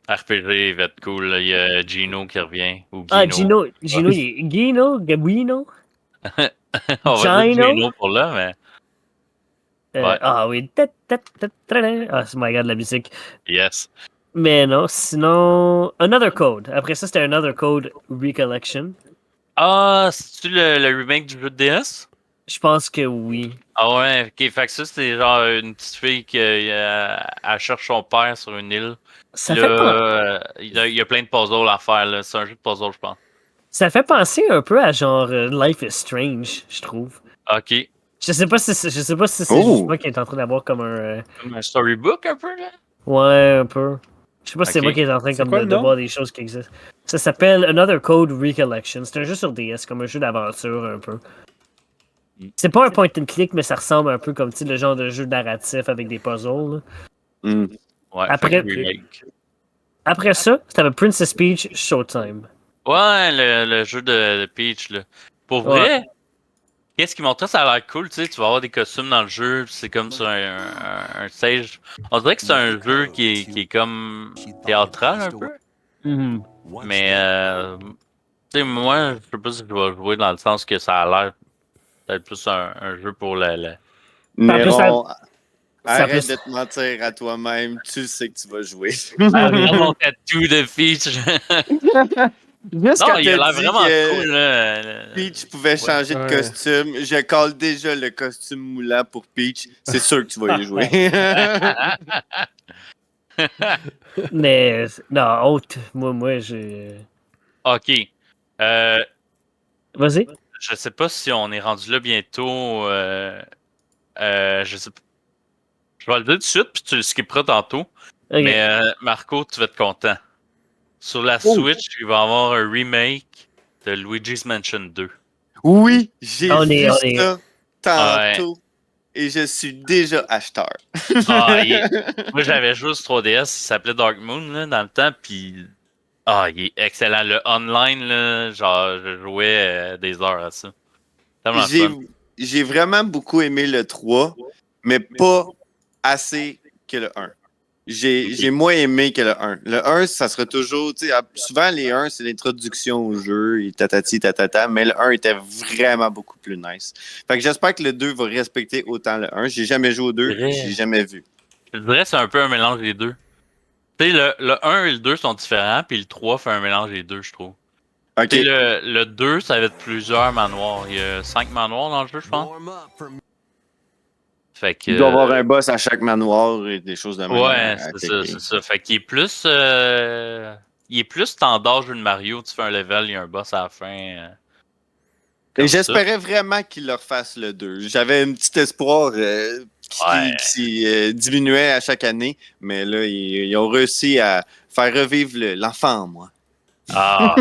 RPG, il va être cool. Là. Il y a Gino qui revient. Ou Ah, Gino. Gino, Gino, Gabuino. On va dire Gino? Gino pour là, mais Ouais. Ah oui. Ah, c'est my god, la musique. yes. Mais non, sinon. Another Code. Après ça, c'était Another Code Recollection. Ah, c'est-tu le remake du jeu de DS? Je pense que oui. Ah ouais, ok, fait que ça, c'était genre une petite fille qui elle cherche son père sur une île. Ça Là, fait, il y a plein de puzzles à faire, là. C'est un jeu de puzzle, je pense. ça fait penser un peu à genre Life is Strange, je trouve. Ok. Je sais pas si c'est juste moi qui est en train d'avoir comme un. Comme un storybook, un peu, là? Ouais, un peu. Je sais pas si c'est Ok. moi qui est en train C'est comme quoi de le nom? voir des choses qui existent. Ça s'appelle Another Code Recollection. C'est un jeu sur DS, comme un jeu d'aventure un peu. C'est pas un point and click, mais ça ressemble un peu comme tu sais, le genre de jeu narratif avec des puzzles. Là. Mm. Ouais, Après- fait que remake. Après ça, c'était Princess Peach Showtime. Ouais, le jeu de Peach, là. Pour vrai, qu'est-ce qu'ils montraient, ça a l'air cool, tu sais, tu vas avoir des costumes dans le jeu, puis c'est comme sur un stage. On dirait que c'est un jeu qui est comme théâtral un peu, Mhm. mais tu sais, moi, je sais pas si je vais jouer dans le sens que ça a l'air peut-être plus un jeu pour Néron, arrête plus- de te mentir à toi-même, tu sais que tu vas jouer. mon tatou de Peach. Juste Non, quand il a t'as l'air dit vraiment que cool, là. Peach pouvait changer de Ouais. costume, je colle déjà le costume moulant pour Peach, c'est sûr que tu vas y jouer. Mais non, autre. Moi j'ai. Ok. Vas-y. Je sais pas si on est rendu là bientôt. Je sais pas. Je vais le dire tout de suite, puis tu le skipperas tantôt. Ok. Mais Marco, tu vas être content. Sur la Oh. Switch, il va y avoir un remake de Luigi's Mansion 2. Oui, j'ai On vu est- ça tantôt et je suis déjà acheteur. Moi, j'avais joué sur 3DS, il s'appelait Dark Moon là, dans le temps, puis il est excellent. Le online, là, genre, je jouais des heures à ça. Tellement J'ai fun. j'ai vraiment beaucoup aimé le 3, mais pas assez que le 1. J'ai moins aimé que le 1. Le 1, ça sera toujours, tu sais, souvent les 1, c'est l'introduction au jeu, et tatati, tatata, mais le 1 était vraiment beaucoup plus nice. Fait que j'espère que le 2 va respecter autant le 1. J'ai jamais joué au 2, Vrai. j'ai jamais vu. Je dirais que c'est un peu un mélange des deux. Tu sais, le 1 et le 2 sont différents, puis le 3 fait un mélange des deux, je trouve. Ok. Tu sais, le 2, ça va être plusieurs manoirs. Il y a 5 manoirs dans le jeu, je pense. Fait que, Il doit y avoir un boss à chaque manoir et des choses de même. ouais, à c'est ça, checker. c'est ça. Fait qu'il est plus... il est plus standard jeu de Mario. Tu fais un level, il y a un boss à la fin. Et comme ça. j'espérais vraiment qu'il leur fasse le 2. J'avais un petit espoir Ouais. qui diminuait à chaque année, mais là, ils ont réussi à faire revivre l'enfant en moi. Ah!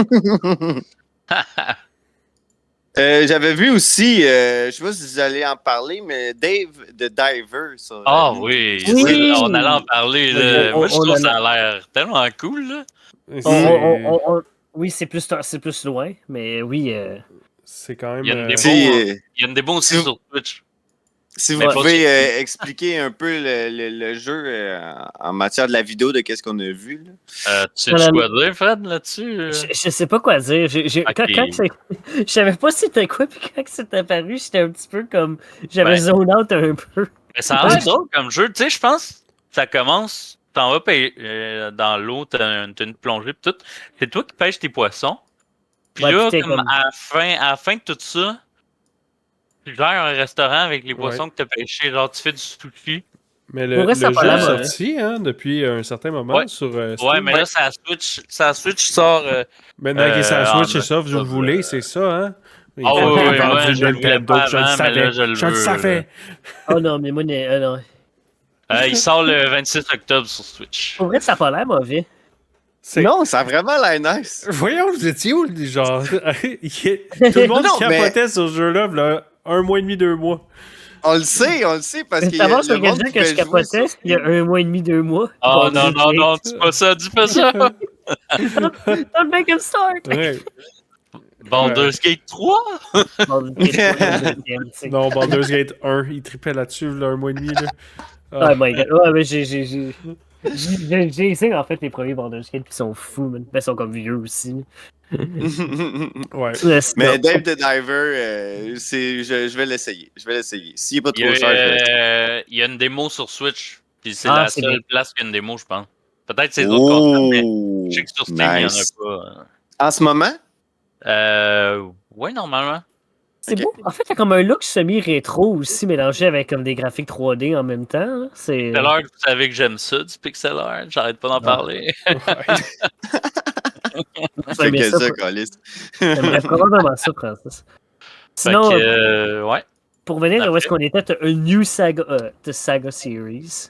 J'avais vu aussi, je sais pas si vous allez en parler, mais Dave the Diver sur Ah Nintendo. oui, Oui! on allait en parler. Là. On- Moi, je on trouve en que ça a- a l'air tellement cool. Là. Oui, c'est plus loin, mais oui. C'est quand Il y a même. une démo, Si, il y a une démo aussi si vous- sur Twitch. Si vous Mais pas pouvez sur- expliquer un peu le jeu en matière de la vidéo de qu'est-ce qu'on a vu. Là. Tu sais quoi dire, Fred, là-dessus? Je sais pas quoi dire. Je savais pas c'était quoi, puis quand c'est apparu, j'étais un petit peu comme. J'avais Ben, zone out un peu. Mais ça a l'air drôle comme jeu. Tu sais, je pense que ça commence, t'en vas dans l'eau, t'as une plongée pis tout. C'est toi qui pêches tes poissons. Puis Ouais, là, puis t'es comme comme- à la fin de tout ça, tu gères un restaurant avec les Ouais. poissons que t'as pêchés. Genre, tu fais du sushi. Mais Pour vrai, ça a le pas jeu l'air est mauvais. sorti depuis un certain moment Ouais. sur Ouais, Steam. mais là, ça Switch sort. Maintenant que c'est à Switch en et ça, vous le octobre, voulez, c'est ça, hein? Il Ah faut oui, bien oui, vendre moi, du je le voulais Nintendo, pas je le avant, mais là, savais. je le veux. savais. Oh non, mais moi, non. Il sort le 26 octobre sur Switch. Pour vrai, ça a pas l'air mauvais. Non, ça a vraiment l'air nice. Voyons, vous étiez où, genre? Tout le monde Non, mais- capotait sur ce jeu-là, là, 1 mois et demi, 2 mois. On le sait parce que Savoir sur le monde quelqu'un que pouvait je jouer capotais sur il y a 1 mois et demi, 2 mois. Oh Bon, non, dis pas ça. Don't make him start! Ouais. Baldur's Gate 3? Non, Baldur's Gate 1, il tripait là-dessus, là, 1 mois et demi, là. Oh my god. Ouais, mais j'ai essayé en fait les premiers Baldur's Gate qui sont fous, man. Mais ils sont comme vieux aussi. Ouais. Mais Dave the Diver, je vais l'essayer. Je vais l'essayer. S'il n'est pas trop cher, je vais l'essayer. Il y a une démo sur Switch. Puis c'est Ah, la c'est seule bien. place qu'il y a une démo, je pense. Peut-être c'est d'autres consoles, mais je sais que sur Steam, il n'y en nice. a pas. En ce moment? Ouais, normalement. C'est Ok. beau. En fait, il y a comme un look semi-rétro aussi, mélangé avec comme des graphiques 3D en même temps. Hein. C'est. Pixel art, vous savez que j'aime ça, du pixel art. J'arrête pas d'en parler. Fait que ça, Calis. J'aimerais probablement ça, Francis. Sinon, Fait que, ouais. pour venir où est-ce qu'on était, t'as un new saga, the Saga Series.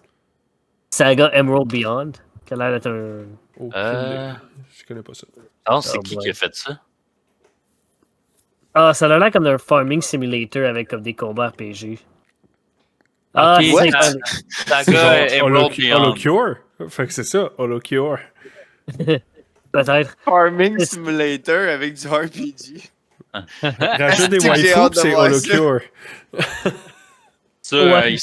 Saga Emerald Beyond, qui a l'air d'être un. Je connais pas ça. Non, c'est Oh qui boy. qui a fait ça? Ah, ça a l'air comme d'un farming simulator avec comme des combats RPG. Ah, Ok, c'est ça- Saga Genre Emerald Beyond. HoloCure. Fait que c'est ça, HoloCure. peut-être. Farming Simulator avec du RPG. Rajoute des C'est que j'ai waifus, hâte pis de c'est voir ça. HoloCure. Ça, Ouais.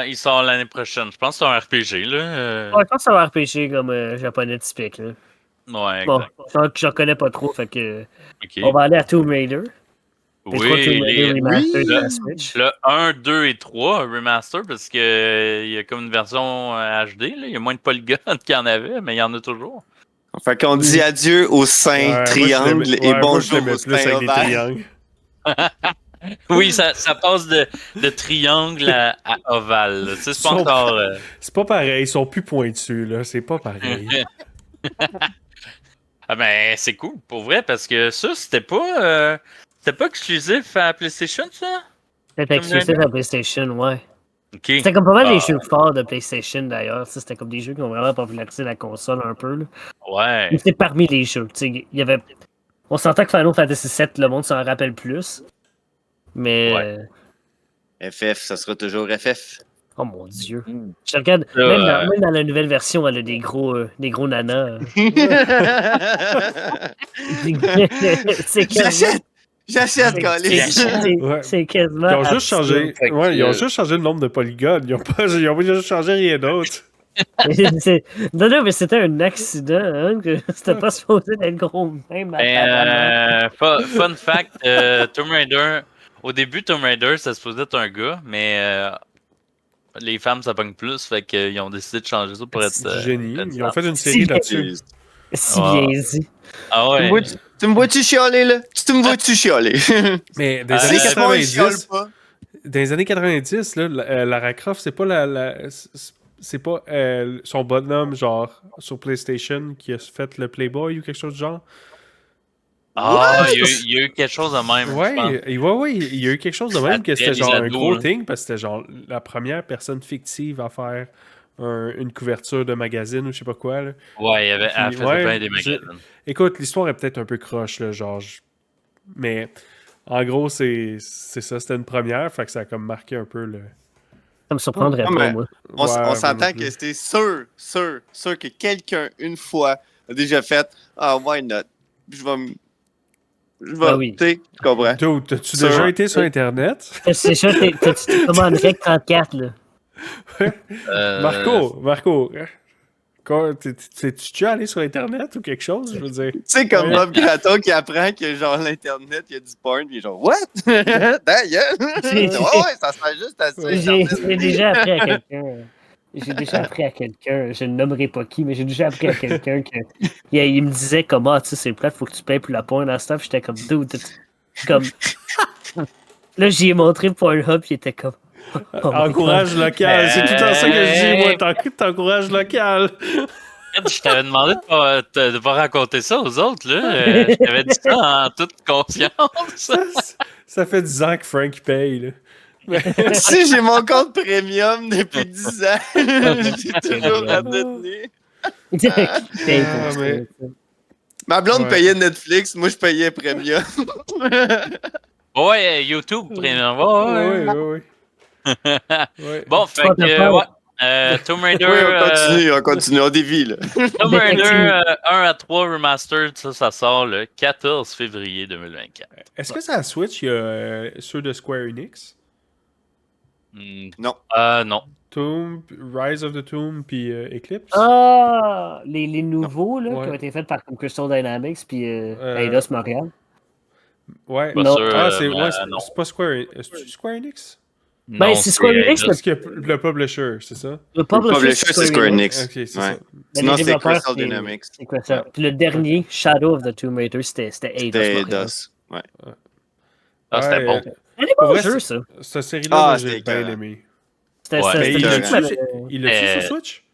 il sort l'année prochaine. Je pense que c'est un RPG, là. Ouais, je pense que c'est un RPG comme japonais typique. Là. Ouais, Bon, exact. j'en connais pas trop, fait que. Ok. On va aller à Tomb Raider. Les trois Oui, Tomb Raider remastered sur la le, Switch. le 1, 2 et 3 remaster parce que il y a comme une version HD. Là. Il y a moins de polygones qu'il y en avait, mais il y en a toujours. Fait qu'on dit adieu au sein triangle et bonjour au sein avec des ovale. triangles. Oui, ça passe de triangle à ovale. là. Tu sais, c'est pas Sont- encore. C'est pas pareil, ils sont plus pointus, là. C'est pas pareil. Ah ben, c'est cool, pour vrai, parce que ça, c'était pas exclusif à PlayStation, ça? C'était exclusif à PlayStation, ouais. Ok. C'était comme pas mal les Ah, jeux forts de PlayStation d'ailleurs. Ça, c'était comme des jeux qui ont vraiment popularisé la console un peu. Là. Mais ouais. c'est parmi les jeux. Tu sais, il y avait... On s'entend que Final Fantasy VII, le monde s'en rappelle plus. Mais. FF, ça sera toujours FF. Oh mon dieu. Mm. Je regarde, Là, même dans la nouvelle version, elle a des gros nanas. C'est quasiment. J'achète, Colin! Ouais. C'est quasiment. Ils ont juste changé. Fait que, Ouais, ils ont juste changé le nombre de polygones. Ils ont pas juste changé rien d'autre. Non, mais c'était un accident, hein, que c'était pas supposé d'être gros même apparemment. fun fact, Tomb Raider, au début, Tomb Raider, ça se supposait être un gars, mais les femmes, ça pogne plus, fait qu'ils ont décidé de changer ça pour être... C'est génie. être Ils ont femme. fait une série là-dessus. Si bien dit. Ah ouais. Tu me vois-tu chialer, là? Tu me vois-tu chialer? Mais dans les C'est années C'est pas, je chiale 90, pas. dans les années 90, là, Lara Croft, c'est pas c'est pas son bonhomme, genre, sur PlayStation, qui a fait le Playboy ou quelque chose du genre. Ah, il y a eu quelque chose de même, je pense. Ouais, il y a eu quelque chose de même que c'était les genre un ados, gros là. thing, parce que c'était genre la première personne fictive à faire une couverture de magazine ou je sais pas quoi. Là. Ouais, elle Puis, faisait ouais, bien des magazines. Écoute, l'histoire est peut-être un peu croche, là, genre, mais en gros, c'est ça, c'était une première, fait que ça a comme marqué un peu le... Ça me surprendrait Non, pas, mais moi. on Ouais, moi s'entend non plus. que c'était sûr que quelqu'un, une fois, a déjà fait « Ah, why not? Je vais Ah oui. tu sais, tu comprends? Dude, t'as-tu Sur- déjà été sur Internet? C'est sûr, t'as commandé Rec 34, là. Marco, t'es-tu déjà allé sur Internet ou quelque chose, je veux dire? Tu sais, comme Ouais. Bob Gratton qui apprend que, genre, l'Internet, il y a du porn, pis il est genre « What? D'ailleurs! Ouais, ça se fait juste à ça, J'ai Internet. déjà appris à quelqu'un. J'ai déjà appris à quelqu'un, je ne nommerai pas qui, mais j'ai déjà appris à quelqu'un que il me disait comme ah tu sais c'est plate, faut que tu payes pour la porn à ce temps, puis j'étais comme dude, comme là j'y ai montré Pornhub, puis il était comme oh my Encourage God. local, c'est tout le temps ça que je dis, moi, t'encourages local. Je t'avais demandé de pas raconter ça aux autres, là. Je t'avais dit ça en toute conscience. Ça fait 10 ans que Frank paye, là. Si j'ai mon compte premium depuis 10 ans, j'ai toujours raté de nez. Qui paye pour Ah, ça, mais- tu sais. Ma blonde Ouais. payait Netflix, moi je payais premium. Ouais, YouTube, premium. Ouais. Ouais. Ouais. Bon, fait Spotify. que, ouais. Tomb Raider, Oui, on continue, on dévie, là. Tomb Raider Détective. 1 à 3 Remastered, ça sort le 14 février 2024. Est-ce que ça Switch, il y a ceux de Square Enix? Non. Non. Tomb, Rise of the Tomb, puis Eclipse? Ah les nouveaux là Ouais. qui ont été faits par comme Crystal Dynamics puis Euh, Eidos Montréal. Ouais. Pas Non. sûr, Ah, non. c'est pas Square Enix. C'est Square Enix? Ben, c'est Square Enix, Parce que le publisher, c'est ça? Le Le publisher, c'est Square Enix. Enix. Ok, c'est Ouais. ça. Mais Sinon, les c'est développeurs, Crystal Dynamics. C'est quoi ça? Puis le dernier, Shadow of the Tomb Raider, c'était Eidos C'était Montréal. DOS. Ouais. Ah, c'était Ouais, bon. C'est des Pour bons vrai, jeux, ça. Cette série-là, Ah, moi, j'ai c'était bien écœurant. aimé. C'était Ouais. Mais c'était il écœurant. l'a-tu mais il l'a-tu Euh, sur Switch?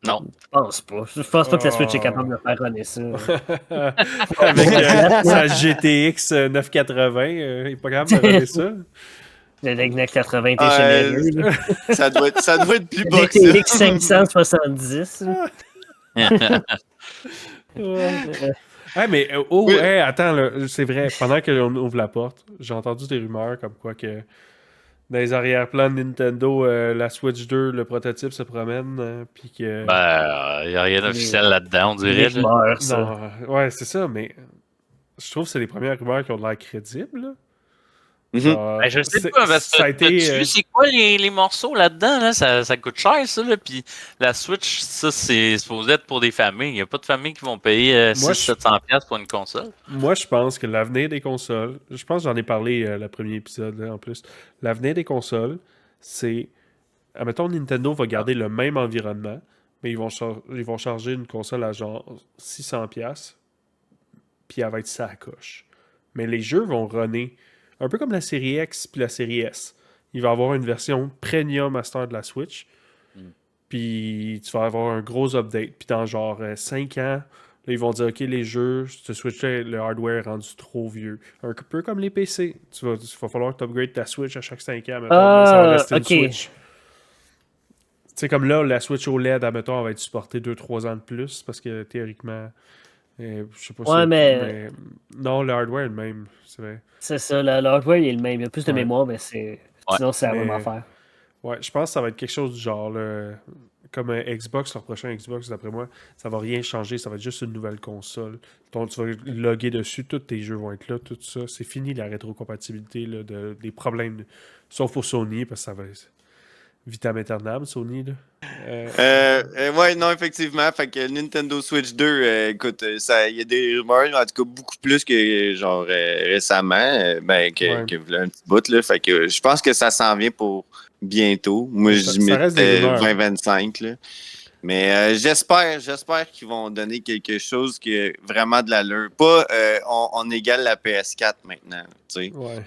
Non. je pense pas. Je pense pas que la Switch est Oh. capable de faire runner ça. Avec sa GTX 980, il est pas capable de regarder ça. Le Legnex 80 était Ah, généreux. là. Ça doit être plus bas que ça. GTX 570. là. Ouais, mais Oui. hey, attends, là, c'est vrai, pendant qu'on ouvre la porte, j'ai entendu des rumeurs comme quoi que dans les arrière-plans de Nintendo, la Switch 2, le prototype se promène, puis que... Ben, il n'y a rien d'officiel là-dedans, on dirait. Les là. rumeurs, ça. non, ouais, c'est ça, mais je trouve que c'est les premières rumeurs qui ont de l'air crédibles, là. Mhm. Genre, Ben, je sais c'est- pas, parce que ça a été... t'as-tu vu c'est quoi les morceaux là-dedans? Là? Ça coûte cher, ça. Là. Puis la Switch, ça, c'est supposé être pour des familles. Il n'y a pas de familles qui vont payer Moi, 600-700$ pour une console. Moi, je pense que l'avenir des consoles, je pense que j'en ai parlé le premier épisode là, en plus, l'avenir des consoles, c'est, admettons, Nintendo va garder le même environnement, mais ils vont charger une console à genre 600$, puis elle va être ça à coche. Mais les jeux vont runner, un peu comme la série X puis la série S. Il va y avoir une version premium master de la Switch, puis tu vas avoir un gros update, puis dans genre 5 ans, Là, ils vont dire, OK, les jeux, ce Switch-là, le hardware est rendu trop vieux. Un peu comme les PC. Il va falloir que tu upgrades ta Switch à chaque 5 ans, mettons, mais ça va rester une Switch. Tu sais, comme là, la Switch OLED, admettons, elle va être supportée 2-3 ans de plus, parce que théoriquement, je sais pas si... mais non, le hardware est le même, c'est vrai. C'est ça, le hardware il est le même. Il y a plus de mémoire, mais sinon, c'est la même affaire. Ouais, je pense que ça va être quelque chose du genre, là, comme un Xbox, leur prochain Xbox, d'après moi, ça va rien changer, ça va être juste une nouvelle console. Donc, tu vas loguer dessus, tous tes jeux vont être là, tout ça. C'est fini la rétrocompatibilité, là, des problèmes, sauf pour Sony, parce que ça va être vitam aeternam, Sony, là. Ouais, non, effectivement. Fait que Nintendo Switch 2, écoute, il y a des rumeurs, en tout cas beaucoup plus que genre récemment, que un petit bout, là. Fait que je pense que ça s'en vient pour bientôt. Moi, je mets 2025, là. Mais j'espère qu'ils vont donner quelque chose qui est vraiment de l'allure. Pas on égale la PS4 maintenant, tu sais. Ouais.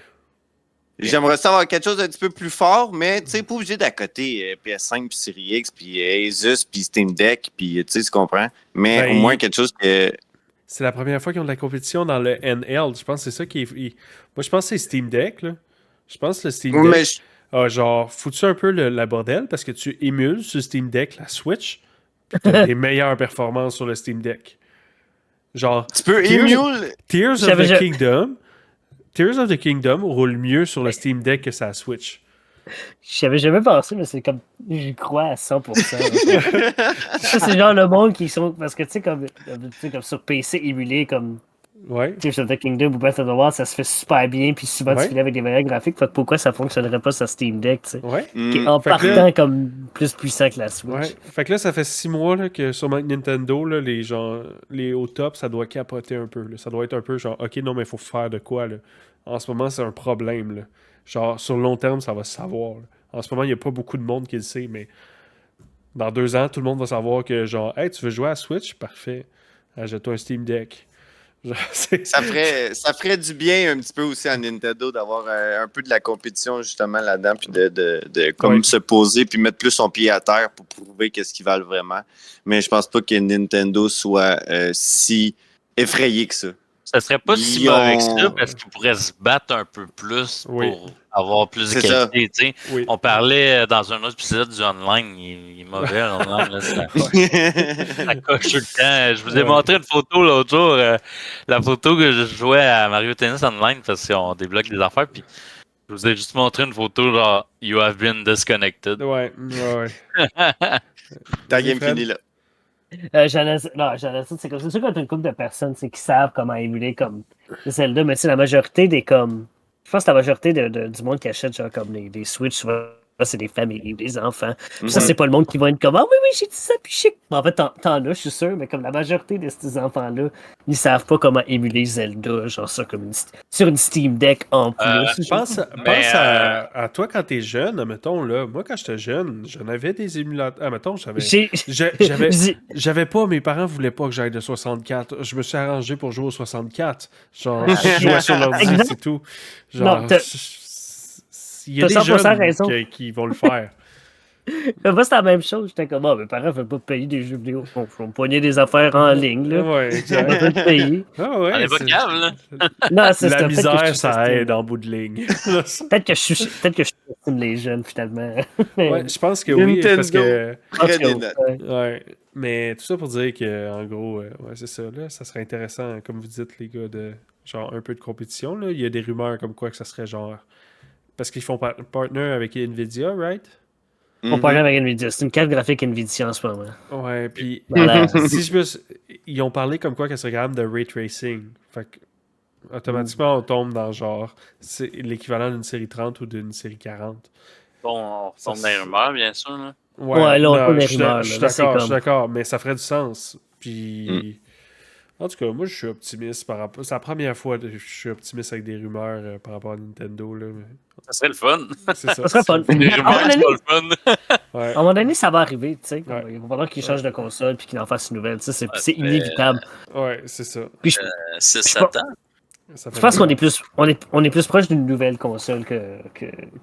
J'aimerais savoir quelque chose d'un petit peu plus fort, mais tu sais, pas obligé d'à côté PS5, puis Series X, puis Asus, puis Steam Deck, puis tu sais, tu comprends. Mais au moins quelque chose que... C'est la première fois qu'ils ont de la compétition dans le NL. Je pense que c'est ça qui est... Moi, je pense que c'est Steam Deck, là. Je pense que le Steam Deck genre, foutu un peu la bordel, parce que tu émules sur Steam Deck la Switch, t'as des meilleures performances sur le Steam Deck. Genre... Tu peux émuler... Tears of the Kingdom roule mieux sur le Steam Deck que sa Switch. J'y avais jamais pensé, mais c'est comme. J'y crois à 100%. Ça, c'est genre le monde qui sont. Parce que tu sais, comme sur PC émulé, comme. Tears of the Kingdom ou Breath of the Wild, ça se fait super bien, puis souvent tu finis avec des meilleurs graphiques. Fait que pourquoi ça fonctionnerait pas sur Steam Deck, tu sais? Qui est en partant comme plus puissant que la Switch. Fait que là, ça fait 6 mois là, que sur Nintendo, là, les hauts top, ça doit capoter un peu. Là. Ça doit être un peu genre, OK, non, mais il faut faire de quoi, là. En ce moment, c'est un problème, là. Genre, sur le long terme, ça va se savoir. Là. En ce moment, il n'y a pas beaucoup de monde qui le sait, mais dans 2 ans, tout le monde va savoir que, genre, hey, tu veux jouer à Switch? Parfait. Achète-toi un Steam Deck. Genre, ça ferait du bien un petit peu aussi à Nintendo d'avoir un peu de la compétition justement là-dedans, puis de comme se poser, puis mettre plus son pied à terre pour prouver qu'est-ce qu'ils valent vraiment. Mais je pense pas que Nintendo soit si effrayé que ça. Ça serait pas si mauvais que ça, parce qu'ils pourraient se battre un peu plus pour avoir plus de qualité. On parlait dans un autre épisode du online, il est mauvais online, là, ça coche tout le temps. Je vous ai montré une photo l'autre jour, la photo que je jouais à Mario Tennis Online, parce qu'on débloque des affaires, puis je vous ai juste montré une photo genre « You have been disconnected ». Ouais. Ta game finie là. C'est comme c'est sûr quand t'as une couple de personnes qui savent comment émuler comme Zelda, mais la majorité des comme. Je pense que la majorité du monde qui achète genre comme des Switch, souvent c'est des familles, des enfants. Ça, c'est pas le monde qui va être comme ah oui, j'ai dit ça, puis chic. En fait, t'en as, je suis sûr, mais comme la majorité de ces enfants-là, ils savent pas comment émuler Zelda, genre ça, comme sur une Steam Deck en plus. Pense à toi quand t'es jeune, mettons, là. Moi, quand j'étais jeune, j'en avais des émulateurs. Mettons, j'avais pas, mes parents voulaient pas que j'aille de 64. Je me suis arrangé pour jouer au 64. Genre, je jouais sur l'ordi, c'est tout. Genre, il y a des jeunes qui vont le faire. Moi, c'est la même chose. J'étais comme, mes parents ne veulent pas payer des jeux vidéo. Ils vont poigner des affaires en ligne. Là. Ouais, on va pas payer. On est pas câble, là. Non, la misère, ça aide en bout de ligne. Peut-être que je sous-estime les jeunes, finalement. Ouais, je pense que oui. Parce que... Ouais. Mais tout ça pour dire que, en gros, c'est ça. Là, ça serait intéressant, comme vous dites, les gars, de genre un peu de compétition. Là. Il y a des rumeurs comme quoi que ça serait genre... Parce qu'ils font partner avec Nvidia, right? On parlait avec Nvidia. C'est une carte graphique Nvidia en ce moment. Ouais, puis ils ont parlé comme quoi qu'elle serait capable de ray tracing. Fait que automatiquement, on tombe dans genre c'est l'équivalent d'une série 30 ou d'une série 40. Bon, on tombe dans les rumeurs, bien sûr. Là. Ouais, là, on tombe dans les rumeurs. Je suis d'accord, mais ça ferait du sens. Puis... En tout cas, moi, je suis optimiste par rapport... C'est la première fois que je suis optimiste avec des rumeurs par rapport à Nintendo. Là, mais... Ça serait le fun. C'est ça. Ça serait fun. Des rumeurs, c'est pas le fun. À un moment donné, ça va arriver. Tu sais, il va falloir qu'ils changent de console et qu'ils en fassent une nouvelle. C'est inévitable. Ouais, c'est ça. Puis c'est 7 ans. Je pense qu'on est plus proche d'une nouvelle console que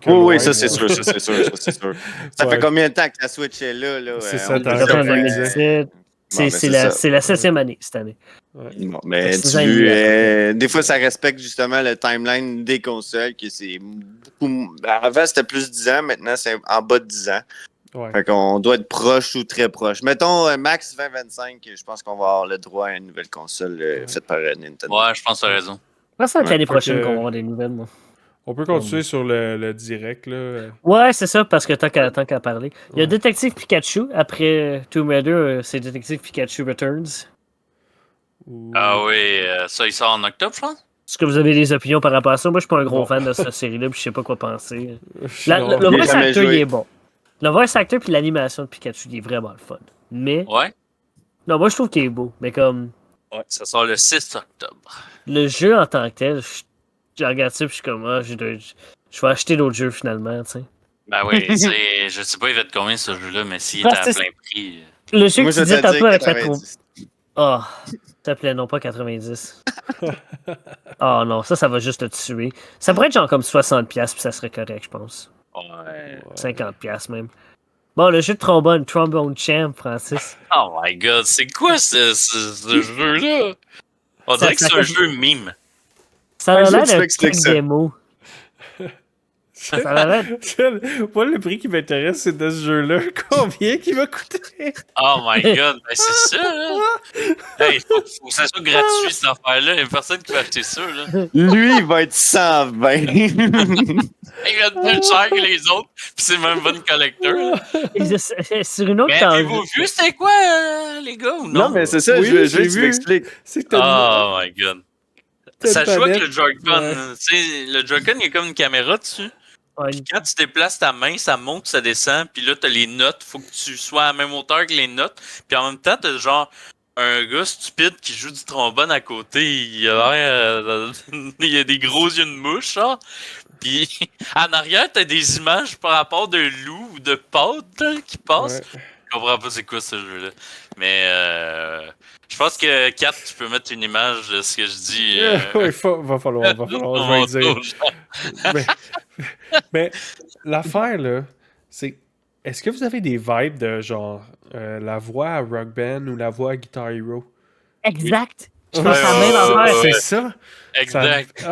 oui, ça c'est sûr, ça fait combien de temps que la Switch est là? C'est ça, 2017. ben, C'est ça. la 7e année cette année. Ouais. Bon, mais Fait que tu 6 ans et demi des fois, ça respecte justement le timeline des consoles, que c'est beaucoup. Avant, c'était plus 10 ans, maintenant, c'est en bas de 10 ans. Ouais. Fait qu'on doit être proche ou très proche. Mettons max 2025, je pense qu'on va avoir le droit à une nouvelle console faite par Nintendo. Ouais, je pense que t'as raison. Je pense que c'est l'année Fait prochaine que- qu'on va avoir des nouvelles, moi. On peut continuer sur le direct, là. Ouais, c'est ça, parce que tant qu'à parler. Il y a Ouais. Détective Pikachu. Après Tomb Raider, c'est Détective Pikachu Returns. Ou- Ah oui, ça, il sort en octobre, je pense. Est-ce que vous avez des opinions par rapport à ça? Moi, je suis pas un gros Non. fan de cette série-là, puis je sais pas quoi penser. Non, Le J'ai voice jamais actor, il joué. est bon. Le voice actor puis l'animation de Pikachu, il est vraiment le fun. Mais, Ouais. non, moi, je trouve qu'il est beau. Mais comme, Ouais, ça sort le 6 octobre. le jeu en tant que tel, je regarde ça, puis je suis comme, je vais acheter d'autres jeux finalement, tu sais. Ben oui, je sais pas, il va être combien ce jeu-là, mais s'il Ah, était à c'est- plein prix. Le jeu Moi, que je tu disais vais te tantôt dire avec la troupe. 90. Oh, s'il te plaît, non pas 90. Oh non, ça va juste te tuer. Ça pourrait être genre comme 60$, puis ça serait correct, je pense. Ouais. 50$ même. Bon, le jeu de Trombone Champ, Francis. Oh my god, c'est quoi ce jeu-là? On Ça- dirait que ça c'est un fait- jeu mime. Ça a Un jeu, l'air tu d'un m'expliques tech ça. démo. Ça a l'air... Moi, le prix qui m'intéresse, c'est de ce jeu-là. Combien qu'il va coûter? Oh my god, ben c'est ça, là! Hey, faut que ça soit gratuit, cette affaire-là. Il y a personne qui va acheter ça, là. Lui, il va être 120. Il va être plus cher que les autres, pis c'est même bon collector, là. Sur une autre Mais tangente. avez-vous vu c'était quoi, les gars, ou non? non, mais c'est ça, Oui, je veux j'ai que tu vu. m'expliques. C'est que t'as Oh my god. T'as Ça une joue avec palette. le Joy-Con. Ouais. Tu sais, le Joy-Con, il y a comme une caméra dessus. Ouais, Puis quand tu déplaces ta main, ça monte, ça descend. Puis là, t'as les notes. Faut que tu sois à la même hauteur que les notes. Puis en même temps, t'as genre un gars stupide qui joue du trombone à côté. Il a l'air... il a des gros yeux de mouche, genre. Puis en arrière, t'as des images par rapport de loup ou de pâte là, qui passent. Ouais. Je comprends pas c'est quoi ce jeu-là. Mais je pense que 4, tu peux mettre une image de ce que je dis. Ouais, va falloir, je vais le dire. Mais, mais l'affaire, là, c'est... Est-ce que vous avez des vibes de, genre, la voix à Rock Band ou la voix à Guitar Hero? exact. Je Ouais, pense à la même ouais, affaire. C'est ça. Exact.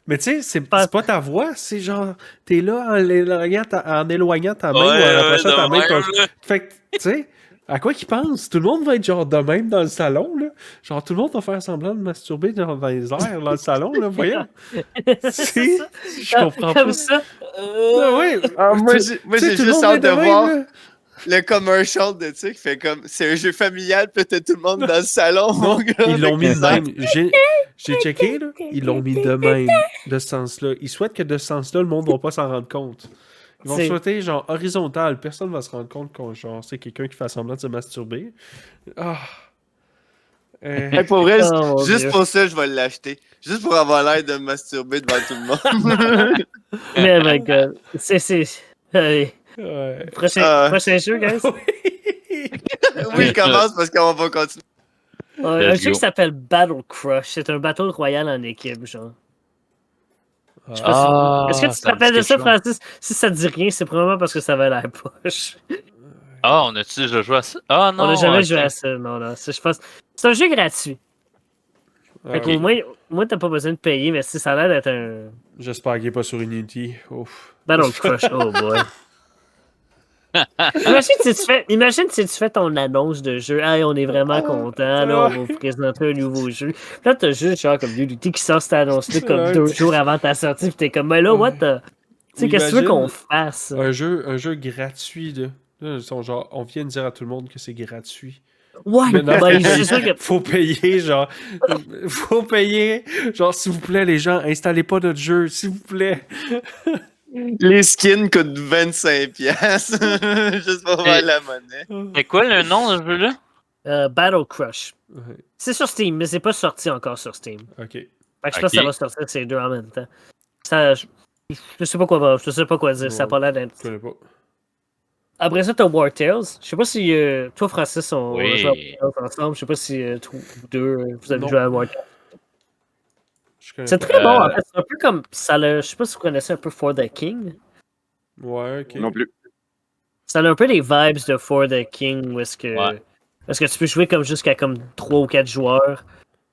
Mais tu sais, c'est pas ta voix, c'est genre, t'es là en éloignant ta main ou en Ouais, rapprochant ta de main. même, là. Fait que, tu sais, à quoi qu'ils pensent? Tout le monde va être genre de même dans le salon, là. Genre, tout le monde va faire semblant de masturber dans les airs, dans le salon, là, voyons. Si, je comprends Comme pas. ça. Ah ouais. Moi, Tu sais, j'ai tout le juste monde hâte est de même, voir là. le commercial de ça qui fait comme c'est un jeu familial, peut-être tout le monde dans le salon. Non, mon gars, ils l'ont avec mis les de même. J'ai checké, là. Ils l'ont mis de même, de ce sens-là. Ils souhaitent que de ce sens-là, le monde ne va pas s'en rendre compte. Ils vont C'est- souhaiter, genre, horizontal. Personne ne va se rendre compte qu'on, genre, c'est quelqu'un qui fait semblant de se masturber. Ah. Hey, pour vrai, Oh, mon juste Dieu. pour ça, je vais l'acheter. Juste pour avoir l'air de me masturber devant tout le monde. Mais my god. Allez, Ouais. prochain jeu, guys. Oui, je commence parce qu'on va continuer. Un Let's jeu go. qui s'appelle Battle Crush. C'est un battle royal en équipe, genre. Ah. Est-ce que tu te rappelles de ça, Francis? Si ça te dit rien, c'est probablement parce que ça avait l'air poche. Ah, on a-tu déjà joué à ça? Ah non! On n'a jamais ok. joué à ça, non, non. Je pense... C'est un jeu gratuit. Ah, Fait qu'au moins, t'as pas besoin de payer, mais si ça a l'air d'être un J'espère qu'il n'est pas sur Unity. Ouf. Battle Crush, oh boy. Imagine si tu fais ton annonce de jeu. Hey, on est vraiment content, là, on va vous présenter un nouveau jeu. Puis là, t'as juste genre comme Unity qui sort cette annonce-là comme 2 jours avant ta sortie, puis t'es comme, mais là, what the. Tu sais, qu'est-ce que tu veux qu'on fasse? Un jeu gratuit, là. Là, ils sont genre, on vient de dire à tout le monde que c'est gratuit. Ouais, Mais non, ben, c'est sûr que. faut payer, genre. Faut payer. Genre, s'il vous plaît, les gens, installez pas notre jeu, s'il vous plaît. Les skins coûtent 25$. Juste pour voir la monnaie. C'est quoi le nom de ce jeu-là? Battle Crush. Ouais, C'est sur Steam, mais c'est pas sorti encore sur Steam. ok. Fait que je pense que ça va sortir ces deux en même temps. Ça, je sais pas quoi dire, ça a pas l'air d'être. Je connais pas. Après ça, t'as War Tales. Je sais pas si toi, Francis, on Oui. a joué à War Tales ensemble. Je sais pas si vous deux, vous avez Non. joué à War Tales. Je connais C'est pas. très bon, en fait. C'est un peu comme ça. Je sais pas si vous connaissez un peu For the King. Ouais, ok. Non plus. Ça a un peu les vibes de For the King où est-ce que Ouais. Parce que tu peux jouer comme jusqu'à comme 3 ou 4 joueurs.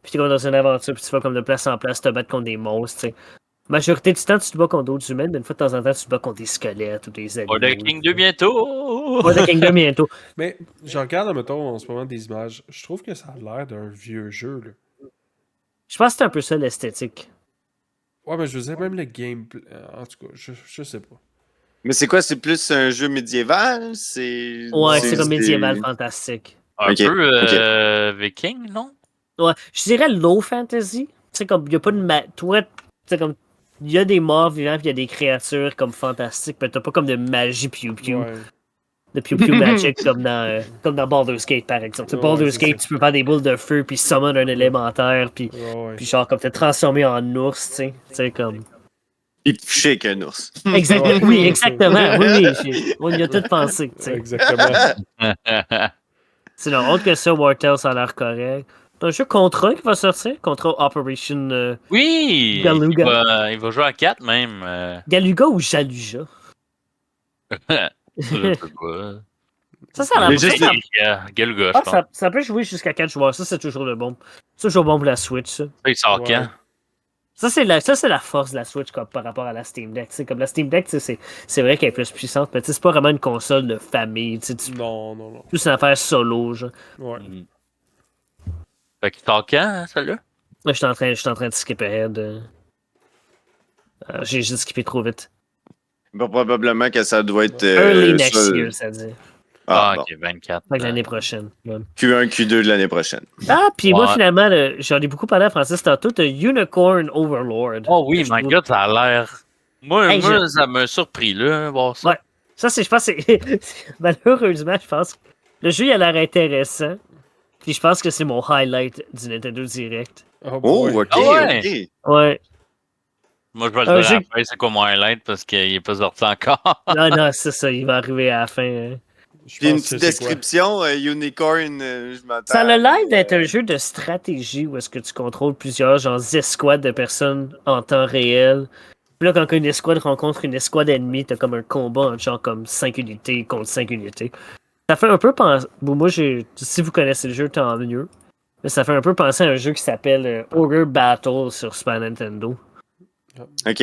Puis t'es comme dans une aventure, puis tu vas comme de place en place te battre contre des monstres, tu sais. Majorité du temps, tu te bats contre d'autres humains, mais une fois de temps en temps, tu te bats contre des squelettes ou des animaux. World of King 2 bientôt! World of King 2 bientôt. Mais je regarde, mettons, en ce moment des images. Je trouve que ça a l'air d'un vieux jeu, là. Je pense que c'est un peu ça l'esthétique. Ouais, mais je veux dire, même le gameplay. En tout cas, je sais pas. Mais c'est quoi? C'est plus un jeu médiéval? C'est. Ouais, c'est comme médiéval fantastique. Un Ok, peu viking, non? Ouais, je dirais low fantasy. Tu sais, comme, il y a pas de. Toi, tu sais, comme. Il y a des morts vivants, puis il y a des créatures comme fantastiques, mais t'as pas comme de magie pew-pew. Ouais. De pew-pew magic comme dans Baldur's Gate, par exemple. Ouais, Baldur's c'est Gate, ça. tu peux faire des boules de feu, puis summon un élémentaire, puis Ouais. genre, comme te transformer en ours, tu sais. Tu sais, comme. Il te fichait avec un ours. Exactement, Ouais. oui, exactement. Oui, on y a tout pensé, tu sais. Exactement. Sinon, autre que ça, Wartale, ça a l'air correct. T'as un jeu Contra qui va sortir, Contra Operation Oui! Galuga. Il va jouer à 4 même. Galuga ou Jaluja? Je sais pas. Ça a l'air Mais bon. Ça, juste Galuga, je ah, pense. ça peut jouer jusqu'à 4 joueurs. Ça, c'est toujours le bon. C'est toujours bon pour la Switch, ça. Il sort Ouais. quand? Ça, c'est la force de la Switch comme, par rapport à la Steam Deck. T'sais, comme la Steam Deck, c'est vrai qu'elle est plus puissante, mais c'est pas vraiment une console de famille. Non. Plus une affaire solo, genre. Ouais. Fait qu'il sort quand, hein, celle-là? Là, je suis en train de skip ahead. J'ai juste skippé trop vite. Bah, probablement que ça doit être. Early next ça- year, ça dit. Ah, bon. ok, 24. Fait que l'année prochaine. Ouais. Q1, Q2 de l'année prochaine. Ah, puis moi, Ouais. finalement, j'en ai beaucoup parlé à Francis tantôt, t'as Unicorn Overlord. Oh oui, Je my trouve- god, ça a l'air. Moi, Hey, ça m'a surpris, là, voir ça. Ouais. Ça, je pense, c'est. Malheureusement, je pense que le jeu, il a l'air intéressant. Puis je pense que c'est mon highlight du Nintendo Direct. Oh, Oh, boy. ok, Ah ouais. ok. Ouais. Moi, je vais le Un dire jeu- après, c'est quoi mon highlight, parce qu'il est pas sorti encore. Non, c'est ça, il va arriver à la fin. Hein. Je Puis une pense que petite c'est quoi. description, Unicorn, je m'attends. Ça a l'air d'être un jeu de stratégie où est-ce que tu contrôles plusieurs genre escouades de personnes en temps réel. Puis là, quand une escouade rencontre une escouade ennemie, t'as comme un combat en genre comme 5 unités contre 5 unités. Ça fait un peu penser. Bon, moi, si vous connaissez le jeu, tant mieux. Mais ça fait un peu penser à un jeu qui s'appelle Ogre Battle sur Super Nintendo. Ok.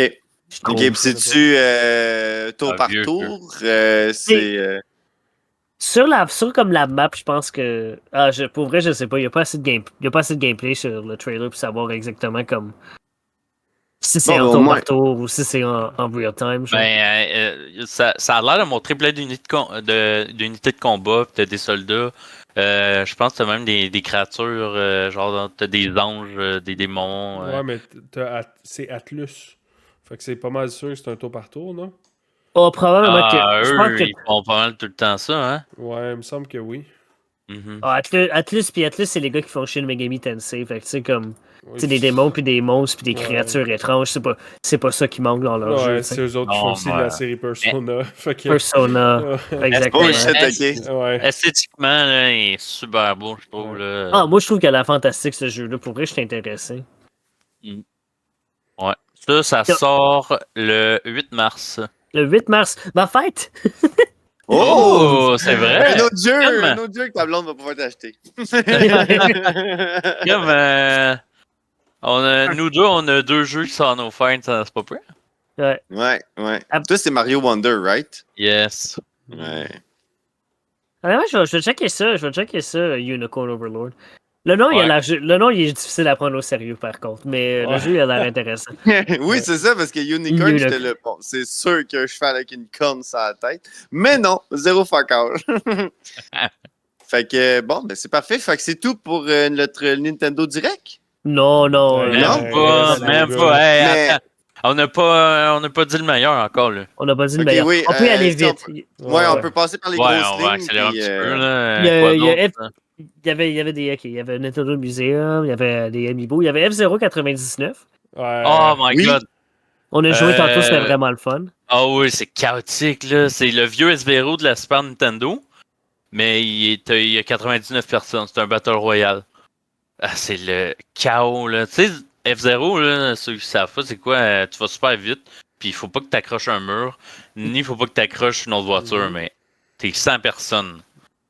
Je trouve. Ok, puis c'est-tu tour Un par vieux tour? C'est. Sur comme la map, je pense que. Pour vrai, je sais pas. Il n'y a pas assez de gameplay sur le trailer pour savoir exactement comme. Si c'est Bon, en au tour moins- par tour ou si c'est en real time. Genre. Ça a l'air de montrer plein d'unités de combat, pis t'as des soldats. Je pense que t'as même des créatures, genre t'as des anges, des démons. Ouais, mais c'est Atlus. Fait que c'est pas mal sûr que c'est un tour par tour, non? Oh, probablement que. Je pense Eux, que. ils font pas mal tout le temps ça, hein? Ouais, il me semble que oui. Mhm. Atlus, c'est les gars qui font Shin Megami Tensei. Fait que tu sais, comme. Ouais, Tu sais, des démons, puis des monstres, puis des Ouais. créatures étranges. C'est pas ça qui manque dans leur jeu. Ouais, tu sais. c'est eux autres qui Non, font aussi ouais. la série Persona. Fait que... Persona. Ouais. Exactement. Bullshit, ok. Ouais. Esthétiquement, là, il est super beau, je trouve. Ouais. Là. Ah, moi, je trouve qu'elle a l'air fantastique, ce jeu-là. Pour vrai, je suis intéressé. Ouais. Ça sort le 8 mars. Le 8 mars, ma fête! Oh! C'est vrai! Un autre jeu! Comme- Un autre jeu que ta blonde va pouvoir t'acheter. Comme nous deux, on a 2 jeux qui sont en offert, c'est pas pire? Ouais. Ouais. Ah. Toi, c'est Mario Wonder, right? Yes. Ouais. Honnêtement, je vais checker ça, Unicorn Overlord. Le nom, le nom, il est difficile à prendre au sérieux, par contre, mais le Ouais. jeu, il a l'air intéressant. Oui, c'est ça, parce que Unicorn, Unicorn. j'étais là. Bon, c'est sûr que je fais avec une corne sur la tête. Mais non, zéro fuck all. Fait que, bon, ben c'est parfait. Fait que c'est tout pour notre Nintendo Direct. Non. Ouais, Même non, pas, c'est même bon. pas. Hey, Mais- attends. On n'a pas dit le meilleur encore, là. On n'a pas dit le Ok, meilleur. oui, On peut y aller si on vite. Ouais, on peut passer par les Ouais, grosses on lignes. va accélérer un puis, petit peu, là. Il y a- Quoi il y a d'autre, là? Il y avait il y avait Nintendo Museum, il y avait des Amiibo, il y avait F099. Ouais. Oh my oui. god! On a joué tantôt, c'était Euh, vraiment le fun. Ah oui, c'est chaotique, là. C'est le vieux S-Vero de la Super Nintendo, mais il y a 99 personnes. C'est un Battle Royale. Ah, c'est le chaos, là. Tu sais, F-Zero, là, ceux qui savent pas, c'est quoi? Tu vas super vite, puis il faut pas que tu accroches un mur, ni il faut pas que tu accroches une autre voiture, mais t'es 100 personnes.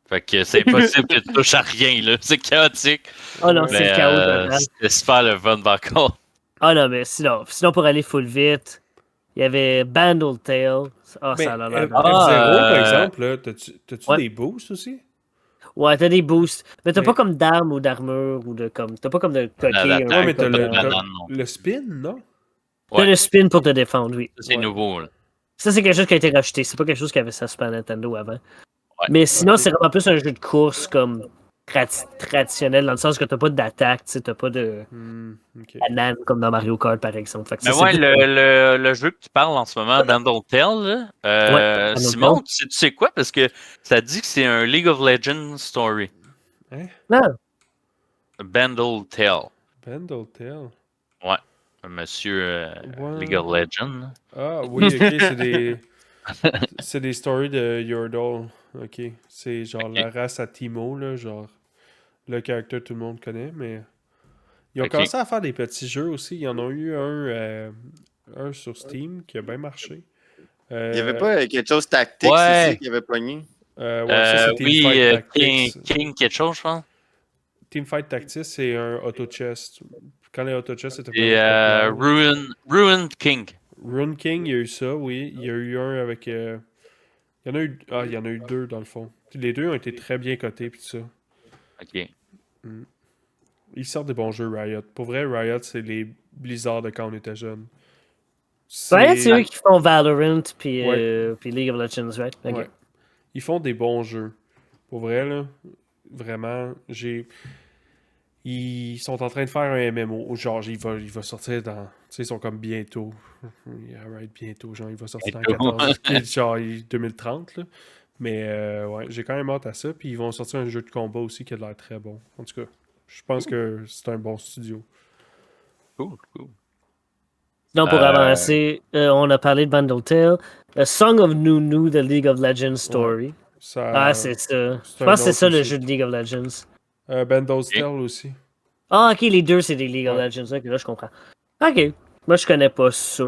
Fait que c'est impossible que tu touches à rien, là. C'est chaotique. Oh non, c'est Mais, le chaos total. c'était super le fun, par contre. Ah non, mais sinon pour aller full vite, il y avait Bandle Tale. Ah, Mais ça a l'air F0, Ah, par exemple, là, t'as-tu Ouais. des boosts aussi? Ouais, t'as des boosts. Mais t'as Mais- pas comme d'armes ou d'armure ou de comme. T'as pas comme de coquille. d'attaque. Ouais, mais t'as pas de le, banane, t'as non. le spin, non? T'as Ouais. le spin pour te défendre, oui. Ça, c'est Ouais. nouveau, là. Ça, c'est quelque chose qui a été rajouté. C'est pas quelque chose qui avait sa Super Nintendo avant. Ouais. Mais sinon, Ok. c'est vraiment plus un jeu de course comme traditionnel, dans le sens que t'as pas d'attaque, tu sais, t'as pas de Ok. banane comme dans Mario Kart, par exemple. Fait que Mais ça, ouais, c'est le jeu que tu parles en ce moment, Bandle Tale, là, Ouais, Simon, Bandle tu sais quoi? Parce que ça dit que c'est un League of Legends story. Hein? Non. Bandle Tale. Bandle Tale. Ouais. Monsieur Ouais. League of Legends. là. Ah oui, ok, c'est des stories de Yordle. Ok. C'est genre la race à Timo, là, genre le caractère que tout le monde connaît, mais ils ont Ok. commencé à faire des petits jeux aussi. Ils en ont eu un sur Steam qui a bien marché. Il n'y avait pas quelque chose tactique Ouais. aussi qui avait pogné. Ouais, ça c'est Oui, Teamfight Tactics. King quelque chose, je pense. Teamfight Tactics, c'est un auto-chess. Quand les auto-chess étaient Et vraiment populaires. Ruined King. Rune King, il y a eu ça, oui. Il y a eu un avec. Il y en a eu. Ah, il y en a eu deux dans le fond. Les deux ont été très bien cotés puis tout ça. Ok. Ils sortent des bons jeux Riot. Pour vrai, Riot, c'est les Blizzard de quand on était jeune. Ouais, c'est eux qui font Valorant puis Ouais. puis League of Legends, right? Ok. Ouais. Ils font des bons jeux. Pour vrai, là, vraiment, ils sont en train de faire un MMO. Genre, il va sortir dans. Tu sais, ils sont comme bientôt. Il arrête bientôt. Genre, il va sortir dans Bientôt. 14. qui est genre 2030, là. Mais ouais, j'ai quand même hâte à ça. Puis ils vont sortir un jeu de combat aussi qui a l'air très bon. En tout cas, je pense que c'est un bon studio. Cool. Donc, pour avancer, on a parlé de Bandle Tale. Song of Nunu, The League of Legends Story. Ça, Ah, c'est ça. c'est Je un pense que c'est autre ça le aussi. jeu de League of Legends. Bandle's Tale aussi. Ah, ok, les deux, c'est des League of Ouais. Legends. Ok, là, je comprends. Ok. Moi, je connais pas ça.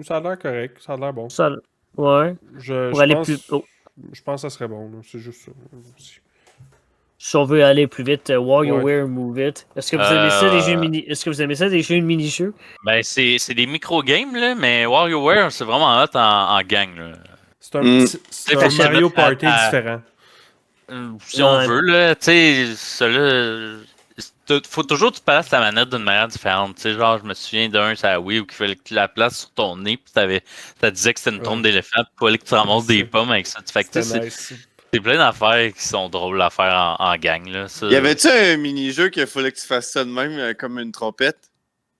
Ça a l'air correct. Ça a l'air bon. Ça, ouais. Je, Pour je aller pense, plus. Oh. je pense que ça serait bon. là. C'est juste ça. Si on veut aller plus vite, WarioWare Move It. Est-ce que vous aimez ça, des jeux mini... Est-ce que vous aimez ça, des jeux de mini-jeux? Ben, c'est des micro-games, là, mais WarioWare, c'est vraiment hot en gang, là. C'est un, c'est C'est un facile Mario à- Party à- différent. Si on Ouais. veut, là, tu sais, celui-là. Faut toujours que tu passes ta manette d'une manière différente. Tu sais, genre, je me souviens d'un, ça Wii, où il fallait que tu la places sur ton nez, puis ça disait que c'était une trompe Ouais. d'éléphant, puis il fallait que tu ramasses des C'est- pommes avec ça. Fait que, tu sais, C'était nice. c'est plein d'affaires qui sont drôles à faire en gang, là. Ça. Y avait-tu un mini-jeu qu'il fallait que tu fasses ça de même, comme une trompette?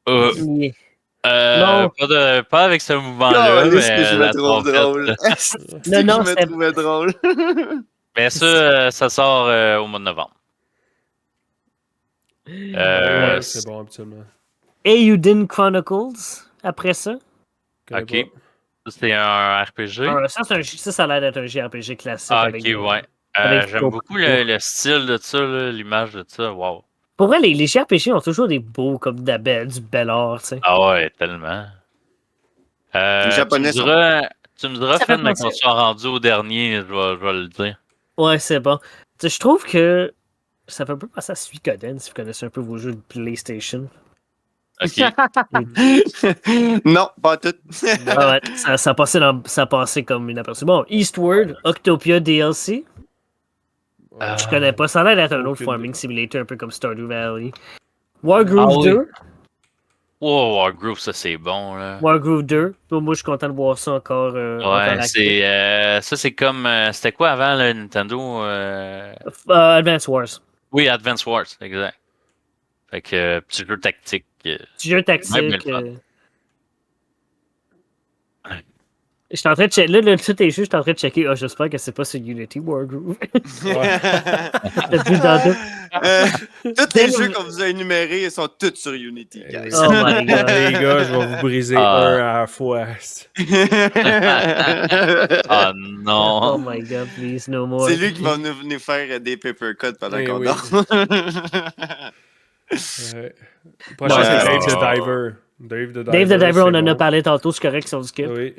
Euh, Yeah. Non. pas avec ce mouvement-là, Oh, est-ce que je mais me la trouve trompette. drôle? Non, non, je me c'était- trouvais drôle. Mais ça sort au mois de novembre. Ouais, c'est bon, habituellement. Eiyuden Chronicles, après ça. Je connais Ok. pas. Ça, c'est un RPG. Ça a l'air d'être un JRPG classique. Ah, avec ok, des- ouais. avec J'aime des beaucoup beaux- le style de ça, là, l'image de ça. Wow. Pour vrai, les JRPG ont toujours des beaux, comme du bel art, tu sais. Ah ouais, tellement. Les Japonais tu me diras, Ça fait Fred, mais penser- qu'on soit rendu au dernier, je vais le dire. Ouais, c'est bon. Tu sais, je trouve que ça fait un peu penser à Suikoden, si vous connaissez un peu vos jeux de PlayStation. Ok. Non, pas tout. Ah ouais, ça passait comme une aperçue. Bon, Eastward, Octopia DLC. Je connais pas. Ça a l'air d'être un autre aucune farming idée. simulator, un peu comme Stardew Valley. Wargroove Ah oui. 2. Wow, Wargroove, ça c'est bon, là. Wargroove 2. Moi, je suis content de voir ça encore. encore Ouais, actif. ça c'est comme. C'était quoi avant le Nintendo Advance Wars. Oui, Advance Wars, exact. Fait que petit jeu tactique. Petit jeu Ouais, mais tactique. le fun. Je suis en train de checker. Là, tous tes jeux, je suis en train de checker. Ah, j'espère que c'est pas sur Unity Wargroove. T'as plus dans tout. Tous les jeux qu'on vous a énumérés ils sont tous sur Unity, guys. Oh my god. Les gars, je vais vous briser Ah. un à la fois. Ah Oh non. my god, please, no more. C'est lui qui va nous venir faire des paper cuts pendant Eh qu'on oui. dort. Ouais. Le prochain, Ouais. c'est Dave the Diver. Dave the Diver. Dave the Diver, c'est on en a bon. parlé tantôt, c'est correct, sur du skip. Oui.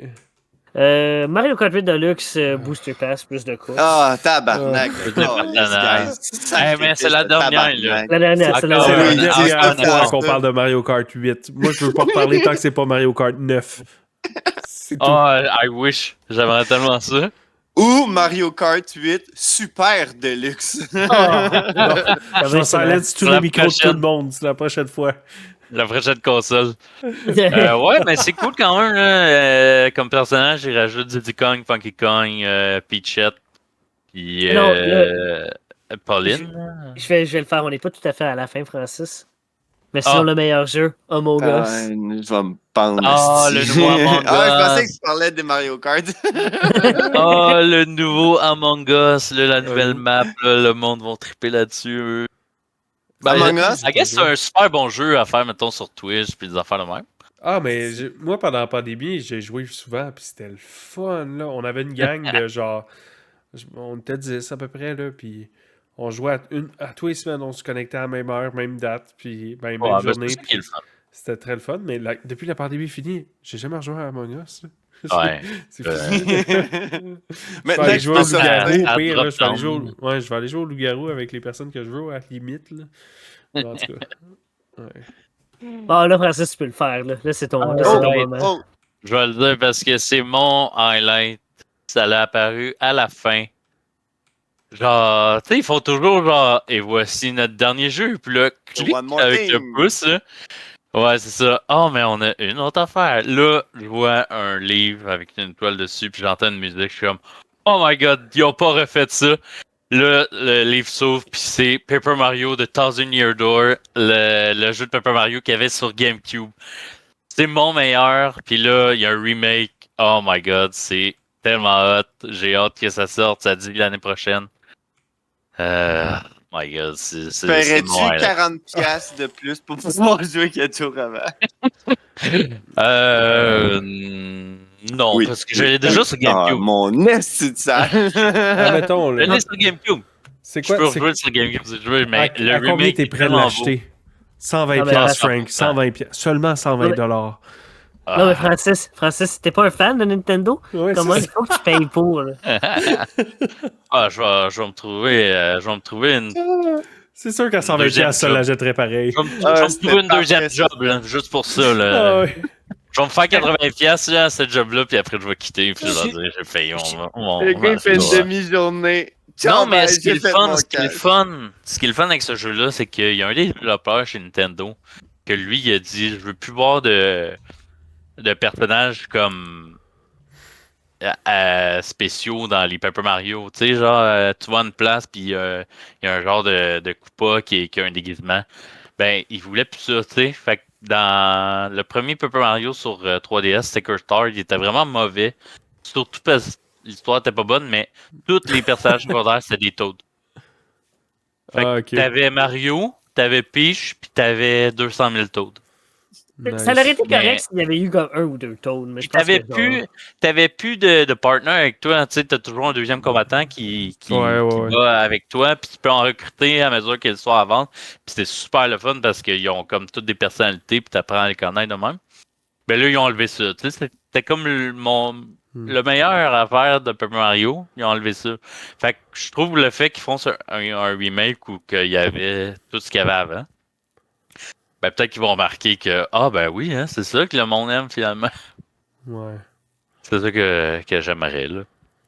Mario Kart 8 Deluxe Booster Pass, plus de courses. Ah, tabarnak. Ah. Mais c'est la dernière, là. La dernière, c'est la Encore, C'est la oui, dernière. dernière encore, fois encore. qu'on parle de Mario Kart 8. Moi, je veux pas reparler tant que c'est pas Mario Kart 9. C'est tout. Oh, I wish. J'aimerais tellement ça. Ou Mario Kart 8 Super Deluxe. Je vais silence tous La les micros de tout prochaine. le monde. C'est la prochaine fois. La prochaine console. Ouais, mais c'est cool quand même. Là. Comme personnage, il rajoute Diddy Kong, Funky Kong, Peachette, puis Non, Pauline. je vais le faire. On n'est pas tout à fait à la fin, Francis. Mais sinon, Ah. le meilleur jeu, Among Us. Je vais me pendre. Ah, le nouveau Among Ah, je pensais Us. que tu parlais des Mario Kart. Oh, le nouveau Among Us, là, la nouvelle map, là, le monde va triper là-dessus. Among Us? I guess c'est un super bon jeu à faire, mettons, sur Twitch, puis des affaires de même. Ah, mais moi, pendant la pandémie, j'ai joué souvent, puis c'était le fun, là. On avait une gang de genre... On était 10 à peu près, là, puis on jouait à tous les semaines, on se connectait à la même heure, même date, puis même Ouais, ben, journée. c'est ça qui est le fun. C'était très le fun, mais depuis la pandémie finie, j'ai jamais rejoué à Among Us. Là. Ouais. C'est fini. Je vais Maintenant aller que jouer je au peux sortir. loup-garou, à au pire, là, drop down. je vais aller jouer au loup-garou avec les personnes que je veux, à la limite, là. En tout cas. Ouais. Ah, là, Francis, tu peux le faire. Là, c'est ton, là, c'est Oh, ton ouais. moment. Oh, Je vais le dire parce que c'est mon highlight. Ça l'a apparu à la fin. Genre, tu sais, ils font toujours genre, et voici notre dernier jeu. Puis là, clique one more avec le thing. pouce. Là. Ouais, c'est ça. Oh, mais on a une autre affaire. Là, je vois un livre avec une toile dessus, puis j'entends une musique. Je suis comme, oh my god, ils ont pas refait ça. Là, le livre s'ouvre, puis c'est Paper Mario de Thousand Year Door, le jeu de Paper Mario qu'il y avait sur GameCube. C'est mon meilleur, puis là, il y a un remake. Oh my god, c'est tellement hot. J'ai hâte que ça sorte, ça dit l'année prochaine. My god, c'est mon paierais-tu highlight. 40$ de plus pour pouvoir jouer 4 jours avant? Non, Oui. parce que je l'ai déjà sur Ah, GameCube. mon esti de salle. Admettons, Je là. l'ai sur GameCube. C'est Je quoi? peux c'est- rejouer sur GameCube si je veux, mais le à combien remake t'es est prêt à tellement beau. l'acheter? 120 Ah, mais piastres, attends, Frank. 120 piastres. Seulement 120 dollars. Non, mais Francis, t'es pas un fan de Nintendo? Ouais, Comment c'est il faut que tu payes pour? Là? Ah, je vais me trouver une. C'est sûr qu'à 120 Deuxième piastres, ça job. l'achèterais pareil. Je vais me trouver une deuxième job, là, juste pour ça. Là. Ah ouais. Je vais me faire 80$ là, à ce job-là, puis après, je vais quitter, puis je vais dire, j'ai payé mon Le gars, il fait une Ouais. demi-journée. Non, mais Ciao, ce qui est j'ai le fait fun, mon ce qui est le cash. fun, ce qui est le fun avec ce jeu-là, c'est qu'il y a un développeur chez Nintendo que lui, il a dit, je veux plus voir de personnages comme spéciaux dans les Paper Mario. Tu sais, genre, tu vas à une place, puis il y a un genre de Koopa qui a un déguisement. Ben, il voulait plus ça, tu sais. Fait que dans le premier Paper Mario sur 3DS, Sticker Star, il était vraiment mauvais. Surtout parce que l'histoire était pas bonne, mais tous les personnages secondaires, c'était des Toads. Fait que Ah, ok. t'avais Mario, t'avais Peach, puis t'avais 200 000 Toads. Nice. Ça aurait été correct Mais- s'il y avait eu comme un ou deux Toads. Mais je Puis pense t'avais plus de partner avec toi. Tu sais, t'as toujours un deuxième combattant qui Ouais. va avec toi, puis tu peux en recruter à mesure qu'il soit à vendre. Puis c'était super le fun parce qu'ils ont comme toutes des personnalités, puis t'apprends à les connaître de même. Ben là, ils ont enlevé ça. Tu sais, c'était comme le meilleur affaire de Paper Mario. Ils ont enlevé ça. Fait que je trouve le fait qu'ils font un remake où qu'il y avait tout ce qu'il y avait avant. Ben peut-être qu'ils vont remarquer que ben oui, hein, c'est ça que le monde aime finalement. Ouais. C'est ça que j'aimerais, là.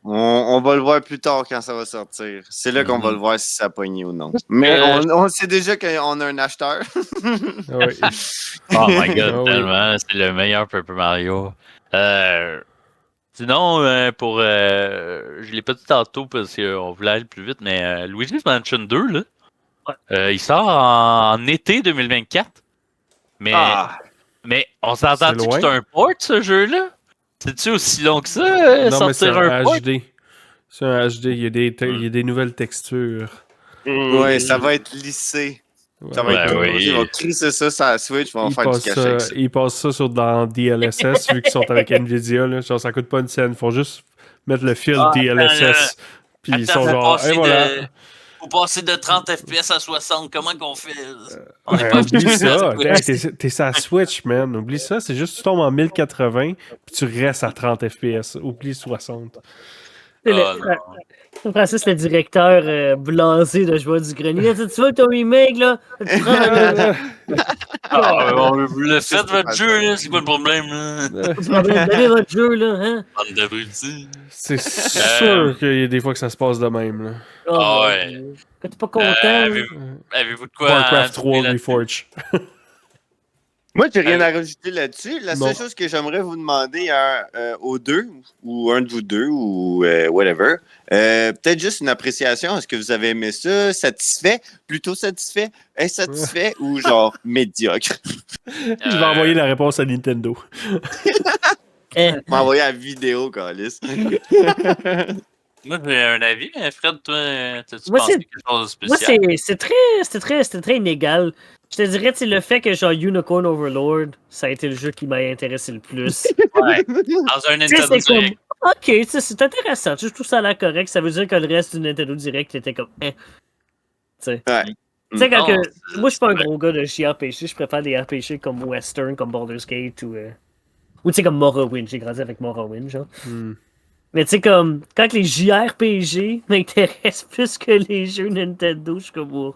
On va le voir plus tard quand ça va sortir. C'est là qu'on va le voir si ça a pogné ou non. Mais on sait déjà qu'on a un acheteur. Ah ouais. Oh my god, Ah oui. tellement. C'est le meilleur Paper Mario. Sinon, je l'ai pas dit tantôt parce qu'on voulait aller plus vite, mais Luigi's Mansion 2, là, il sort en été 2024. Mais, mais on s'entend-tu que loin. c'est un port, ce jeu-là? C'est-tu aussi long que ça, Non, mais c'est sortir un un port? HD. C'est un HD. Il y a des nouvelles textures. Ouais, ça va être lissé. Ça va être oui. Ils vont crisser ça sur la Switch, ils vont faire du cachet avec ça. Ils passent ça dans DLSS vu qu'ils sont avec Nvidia. Là. Genre, ça coûte pas une scène. Ils font juste mettre le fil DLSS. Puis ils sont genre, et voilà. Faut passer de 30 FPS à 60, comment qu'on fait? On est pas Oublie ça. habitué. Hey, t'es sa Switch, man. Oublie ça. C'est juste que tu tombes en 1080 puis tu restes à 30 FPS. Oublie 60. C'est le- Ah, non. Francis, le directeur blasé de Joueur du Grenier. Tu vois ton remake, là? Tu prends le Vous le faites votre jeu, là, c'est quoi le problème, là? problème, donnez votre jeu, là, hein? Bande d'abrutis. C'est sûr qu'il y a des fois que ça se passe de même. Là. Ah ouais. Quand t'es pas content. Avez-vous de quoi Warcraft à 3 ajouter Reforged. Moi, j'ai rien à rajouter là-dessus. La Non. seule chose que j'aimerais vous demander aux deux, ou un de vous deux, ou whatever, peut-être juste une appréciation. Est-ce que vous avez aimé ça? Satisfait? Plutôt satisfait? Insatisfait? Ou genre médiocre? Je vais envoyer la réponse à Nintendo. M'envoyer la vidéo, Calis. Moi, j'ai un avis, mais Fred, toi, t'as-tu Moi, pensé c'est- quelque chose de Moi, spécial? c'était très inégal. Je te dirais, c'est le fait que genre Unicorn Overlord, ça a été le jeu qui m'a intéressé le plus. Ouais. Dans un Tu sais, Nintendo c'est comme, Direct. ok, tu sais, c'est intéressant. Je trouve ça a l'air correct. Ça veut dire que le reste du Nintendo Direct était comme, Tu sais, Ouais. Tu sais, quand Non, que, c'est- moi, je suis pas un c'est gros gars de JRPG. Je préfère des RPG comme Western, comme Baldur's Gate ou tu sais, comme Morrowind. J'ai grandi avec Morrowind, genre. Hmm. Mais tu sais, comme, quand les JRPG m'intéressent plus que les jeux Nintendo, je suis comme, oh.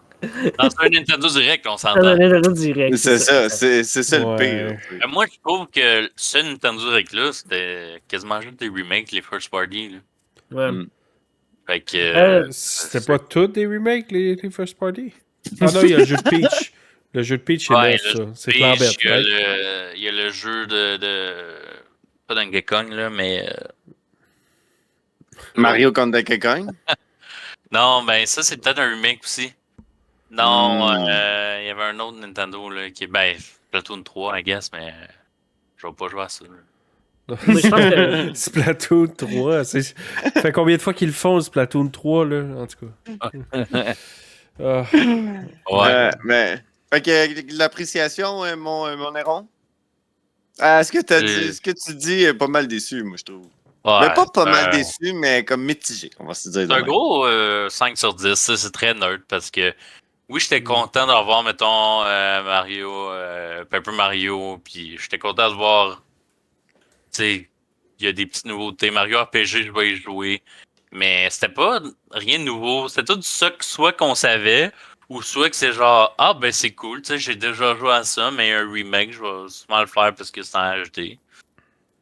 Dans un Nintendo Direct, on Dans s'entend. un Nintendo Direct. C'est ça, c'est ça le Ouais. pire. Moi, je trouve que ce Nintendo Direct-là, c'était quasiment juste des remakes, les first party. Là. Ouais. Mm. Fait que. C'était pas tous des remakes, les First Party? Ah non, il y a le jeu de Peach. Le jeu de Peach, c'est Ouais, neuf, le ça. jeu C'est Peach, flambette, il y a right? il y a le jeu de. Pas Donkey Kong, là, mais. Mario contre Donkey Kong? Non, ben ça, c'est peut-être un remake aussi. Non, Mm. il y avait un autre Nintendo, là, qui est. Ben, Splatoon 3, I guess, mais. Je vais pas jouer à ça. Là. Mais je pense que. Splatoon 3, ça fait combien de fois qu'ils le font, Splatoon 3, là, en tout cas? Ah, Ouais. Mais, fait que l'appréciation, mon héron? Est-ce que ce que tu dis est pas mal déçu, moi, je trouve. Ouais, Mais pas c'est mal un- déçu, mais comme mitigé, on va se dire. de C'est un même. gros 5 sur 10, ça, c'est très nerd parce que oui, j'étais content d'avoir, mettons, Mario, Paper Mario, puis j'étais content de voir, tu sais, il y a des petites nouveautés. Mario RPG, je vais y jouer, mais c'était pas rien de nouveau. C'était tout ça que soit qu'on savait, ou soit que c'est genre, ah ben c'est cool, tu sais, j'ai déjà joué à ça, mais un remake, je vais souvent le faire parce que c'est en HD.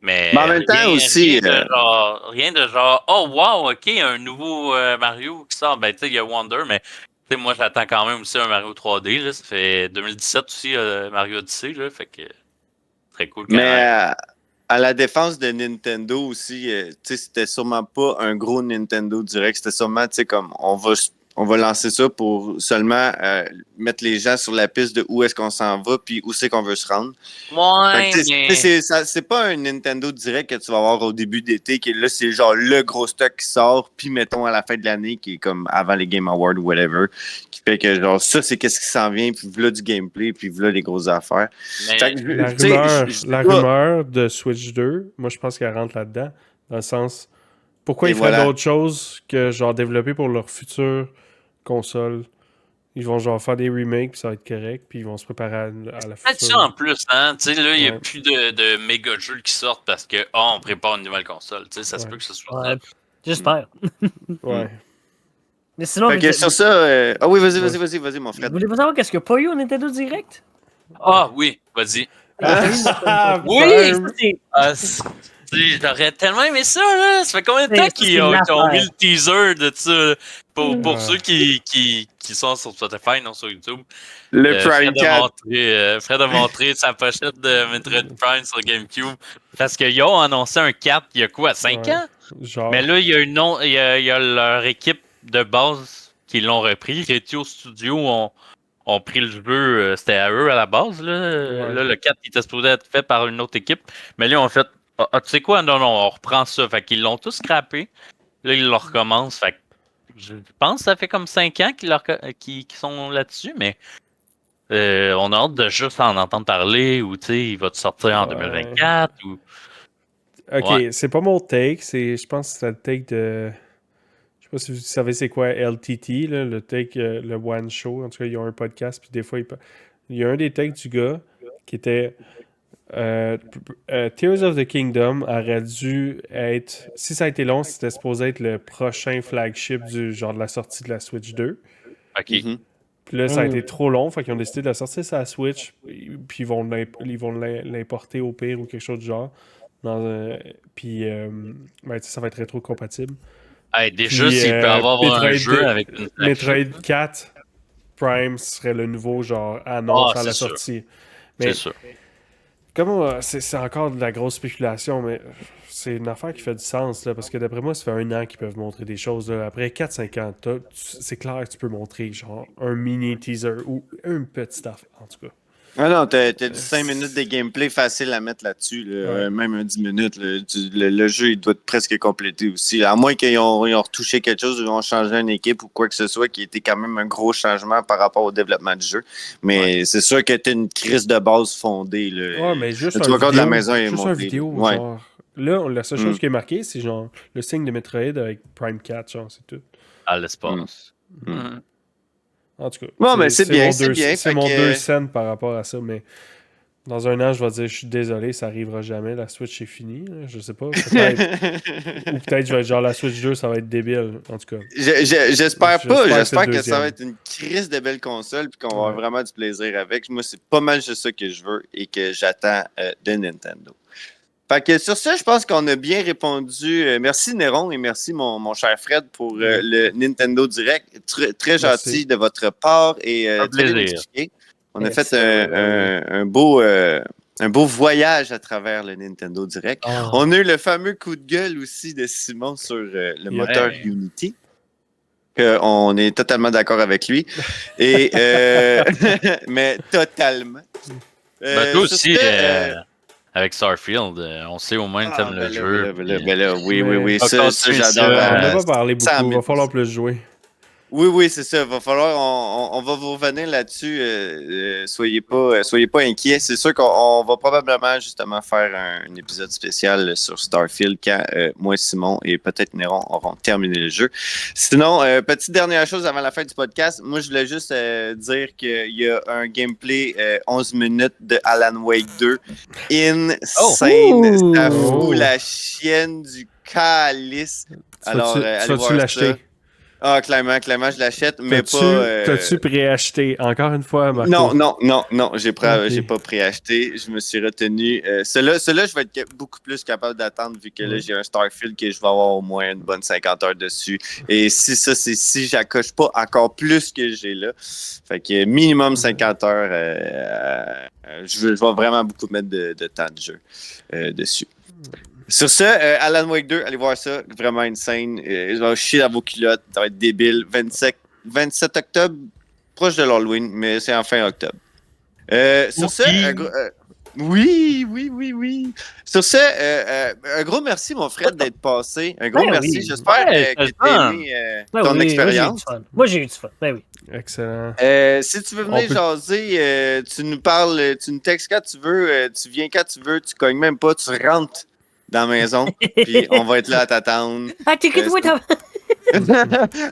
Mais en même temps aussi, rien de genre, oh wow, ok, un nouveau Mario qui sort. Ben, tu sais, il y a Wonder, mais tu sais, moi, j'attends quand même aussi un Mario 3D. Là, ça fait 2017 aussi, Mario Odyssey. Là, fait que très cool. Quand mais même. à la défense de Nintendo aussi, tu sais, c'était sûrement pas un gros Nintendo direct. C'était sûrement, tu sais, comme on va lancer ça pour seulement mettre les gens sur la piste de où est-ce qu'on s'en va puis où c'est qu'on veut se rendre. Ouais, Fait que, tu sais, c'est pas un Nintendo direct que tu vas avoir au début d'été, qui est là, c'est genre le gros stock qui sort, puis mettons à la fin de l'année, qui est comme avant les Game Awards ou whatever, qui fait que genre ça, c'est qu'est-ce qui s'en vient, puis voilà du gameplay, puis voilà les grosses affaires. mais Fait que, la tu sais, rumeur, je- la rumeur de Switch 2, moi, je pense qu'elle rentre là-dedans, dans le sens, pourquoi Et ils feraient voilà. d'autres choses que, genre, développer pour leur future console? Ils vont, genre, faire des remakes, puis ça va être correct, puis ils vont se préparer à la peut-être ça future. en plus, hein. Tu sais, là, il n'y a Ouais. plus de méga jeux qui sortent parce que, on prépare une nouvelle console. Tu sais, ça se Ouais. peut que ce soit Ouais, ça. j'espère. Ouais. Mais sinon, Fait que sur ça, ah oui, vas-y, mon vous frère. voulez pas savoir qu'est-ce qu'il n'y a pas eu au Nintendo Direct? Ah oui, vas-y. Oui! J'aurais tellement aimé ça, là. Ça fait combien de temps qu'ils ont mis le teaser de ça? Là? Pour ceux qui sont sur Spotify, non sur YouTube. Le Prime 4. Fred a montré sa pochette de Metroid Prime sur GameCube. Parce qu'ils ont annoncé un 4 il y a quoi, 5 ans? Genre. Mais là, il y a leur équipe de base qui l'ont repris. Retio Studio ont pris le jeu, c'était à eux à la base. Là, Ouais. là le 4 il était supposé être fait par une autre équipe. Mais là, ils ont fait, tu sais quoi, non, on reprend ça. Fait qu'ils l'ont tous scrappé. Là, ils le recommencent. Fait que je pense que ça fait comme 5 ans qu'ils sont là-dessus, mais on a hâte de juste en entendre parler ou tu sais, il va te sortir en 2024 ou. Ok, Ouais. c'est pas mon take, je pense que c'est le take de. Je sais pas si vous savez c'est quoi LTT, là, le take, le One Show. En tout cas, ils ont un podcast, puis des fois, il y a un des takes du gars qui était Tears of the Kingdom aurait dû être. Si ça a été long, c'était supposé être le prochain flagship du genre de la sortie de la Switch 2. Ok. Puis là, ça a été trop long, fait qu'ils ont décidé de la sortir sur la Switch, puis ils vont l'importer au pire ou quelque chose du genre. Puis ça va être rétro-compatible. Hey, déjà, Puis, s'il peut avoir un Metroid jeu 2 avec une Metroid flagship, 4 Prime serait le nouveau genre annonce à la c'est sûr. sortie. C'est Mais sûr. comment c'est encore de la grosse spéculation, mais c'est une affaire qui fait du sens, là, parce que d'après moi, ça fait 1 an qu'ils peuvent montrer des choses. Là. Après 4-5 ans, c'est clair que tu peux montrer genre un mini teaser ou une petite affaire, en tout cas. Ah non, t'as du 5 minutes de gameplay facile à mettre là-dessus. Là. Même un 10 minutes. Là. Le jeu, il doit être presque complété aussi. À moins qu'ils ont retouché quelque chose, ils ont changé une équipe ou quoi que ce soit, qui était quand même un gros changement par rapport au développement du jeu. Mais c'est sûr que t'as une crise de base fondée. Là. Ouais, mais juste le un de la maison est juste monté. un vidéo, Ouais. genre. Là, la seule chose qui est marquée, c'est genre le signe de Metroid avec Prime 4, genre, c'est tout. À l'espace. En tout cas, Bon, mais c'est bien, mon c'est bien. C'est Fait mon que- 2 cents par rapport à ça, mais dans 1 an, je vais dire, je suis désolé, ça arrivera jamais, la Switch est finie, là, je sais pas, peut-être. Ou peut-être, je vais être genre, la Switch 2, ça va être débile, en tout cas. J'espère pas. J'espère J'espère que que c'est ça va le être une crise de belle console puis qu'on va avoir vraiment du plaisir avec. Moi, c'est pas mal juste ça que je veux et que j'attends de Nintendo. Fait que sur ça, je pense qu'on a bien répondu. Merci Néron et merci mon cher Fred pour le Nintendo Direct. Très gentil de votre part et très bien expliqué. On a fait un beau voyage à travers le Nintendo Direct. Oh. On a eu le fameux coup de gueule aussi de Simon sur le moteur Unity. On est totalement d'accord avec lui. Et mais totalement. Toi aussi, avec Starfield, on sait au moins que t'aimes le jeu. Oui. Ça, j'adore. On n'a pas parlé beaucoup, il va falloir plus jouer. Oui, c'est ça. Il va falloir. On va vous revenir là-dessus. Soyez pas inquiets. C'est sûr qu'on va probablement justement faire un épisode spécial sur Starfield quand moi, Simon et peut-être Néron auront terminé le jeu. Sinon, petite dernière chose avant la fin du podcast. Moi, je voulais juste dire qu'il y a un gameplay 11 minutes de Alan Wake 2. Insane. Ça fout la chienne du calice. Alors, allez voir l'acheter? Ah, clairement, je l'achète, mais pas... T'as-tu préacheté? Encore une fois, Marco? Non, j'ai pas préacheté. Je me suis retenu. Celui-là, je vais être beaucoup plus capable d'attendre vu que là, j'ai un Starfield que je vais avoir au moins une bonne 50 heures dessus. Et si j'accoche pas encore plus que j'ai là, fait que minimum 50 heures, je vais vraiment beaucoup mettre de temps de jeu dessus. Sur ça, Alan Wake 2, allez voir ça. Vraiment insane. Il va chier dans vos culottes. Ça va être débile. 27 octobre, proche de l'Halloween, mais c'est en fin octobre. Sur ça, oui. Sur ça, un gros merci, mon frère, d'être passé. Un gros merci. J'espère que tu as aimé ton expérience. Moi, j'ai eu du fun. Ben oui. Excellent. Si tu veux venir jaser, tu nous parles, tu nous textes quand tu veux, tu viens quand tu veux, tu cognes même pas, tu rentres dans la maison, puis on va être là à t'attendre. Ah, t'écoutes-moi,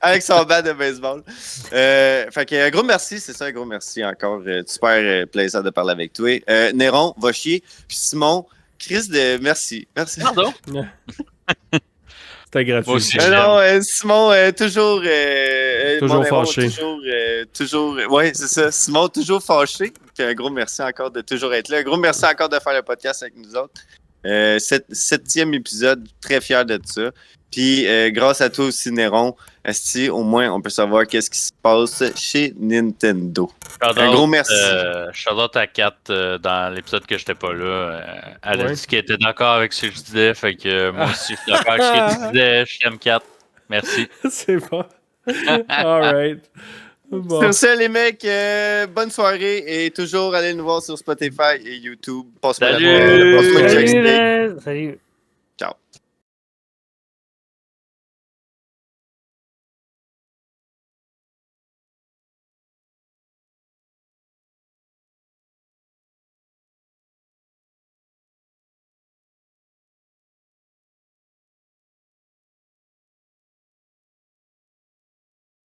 avec son bat de baseball. Fait que un gros merci, c'est ça, un gros merci encore. Super plaisir de parler avec toi. Néron, va chier. Puis Simon, Chris, merci. Pardon? C'était gratuit. Moi aussi, Simon, toujours fâché. Oui, c'est ça. Simon, toujours fâché. Puis un gros merci encore de toujours être là. Un gros merci encore de faire le podcast avec nous autres. 7e épisode, très fier de ça. Puis grâce à toi aussi, Néron, Asti, au moins on peut savoir qu'est-ce qui se passe chez Nintendo. Un gros merci. Shout-out à Kat dans l'épisode que j'étais pas là. Elle a dit qu'elle était d'accord avec ce que je disais. Fait que moi aussi, je suis d'accord avec ce que tu disais. Je t'aime, Kat. Merci. C'est bon. Alright. Bon. Sur ça, les mecs, bonne soirée et toujours allez nous voir sur Spotify et YouTube. Passe-moi Salut! la Salut! Salut! Ciao!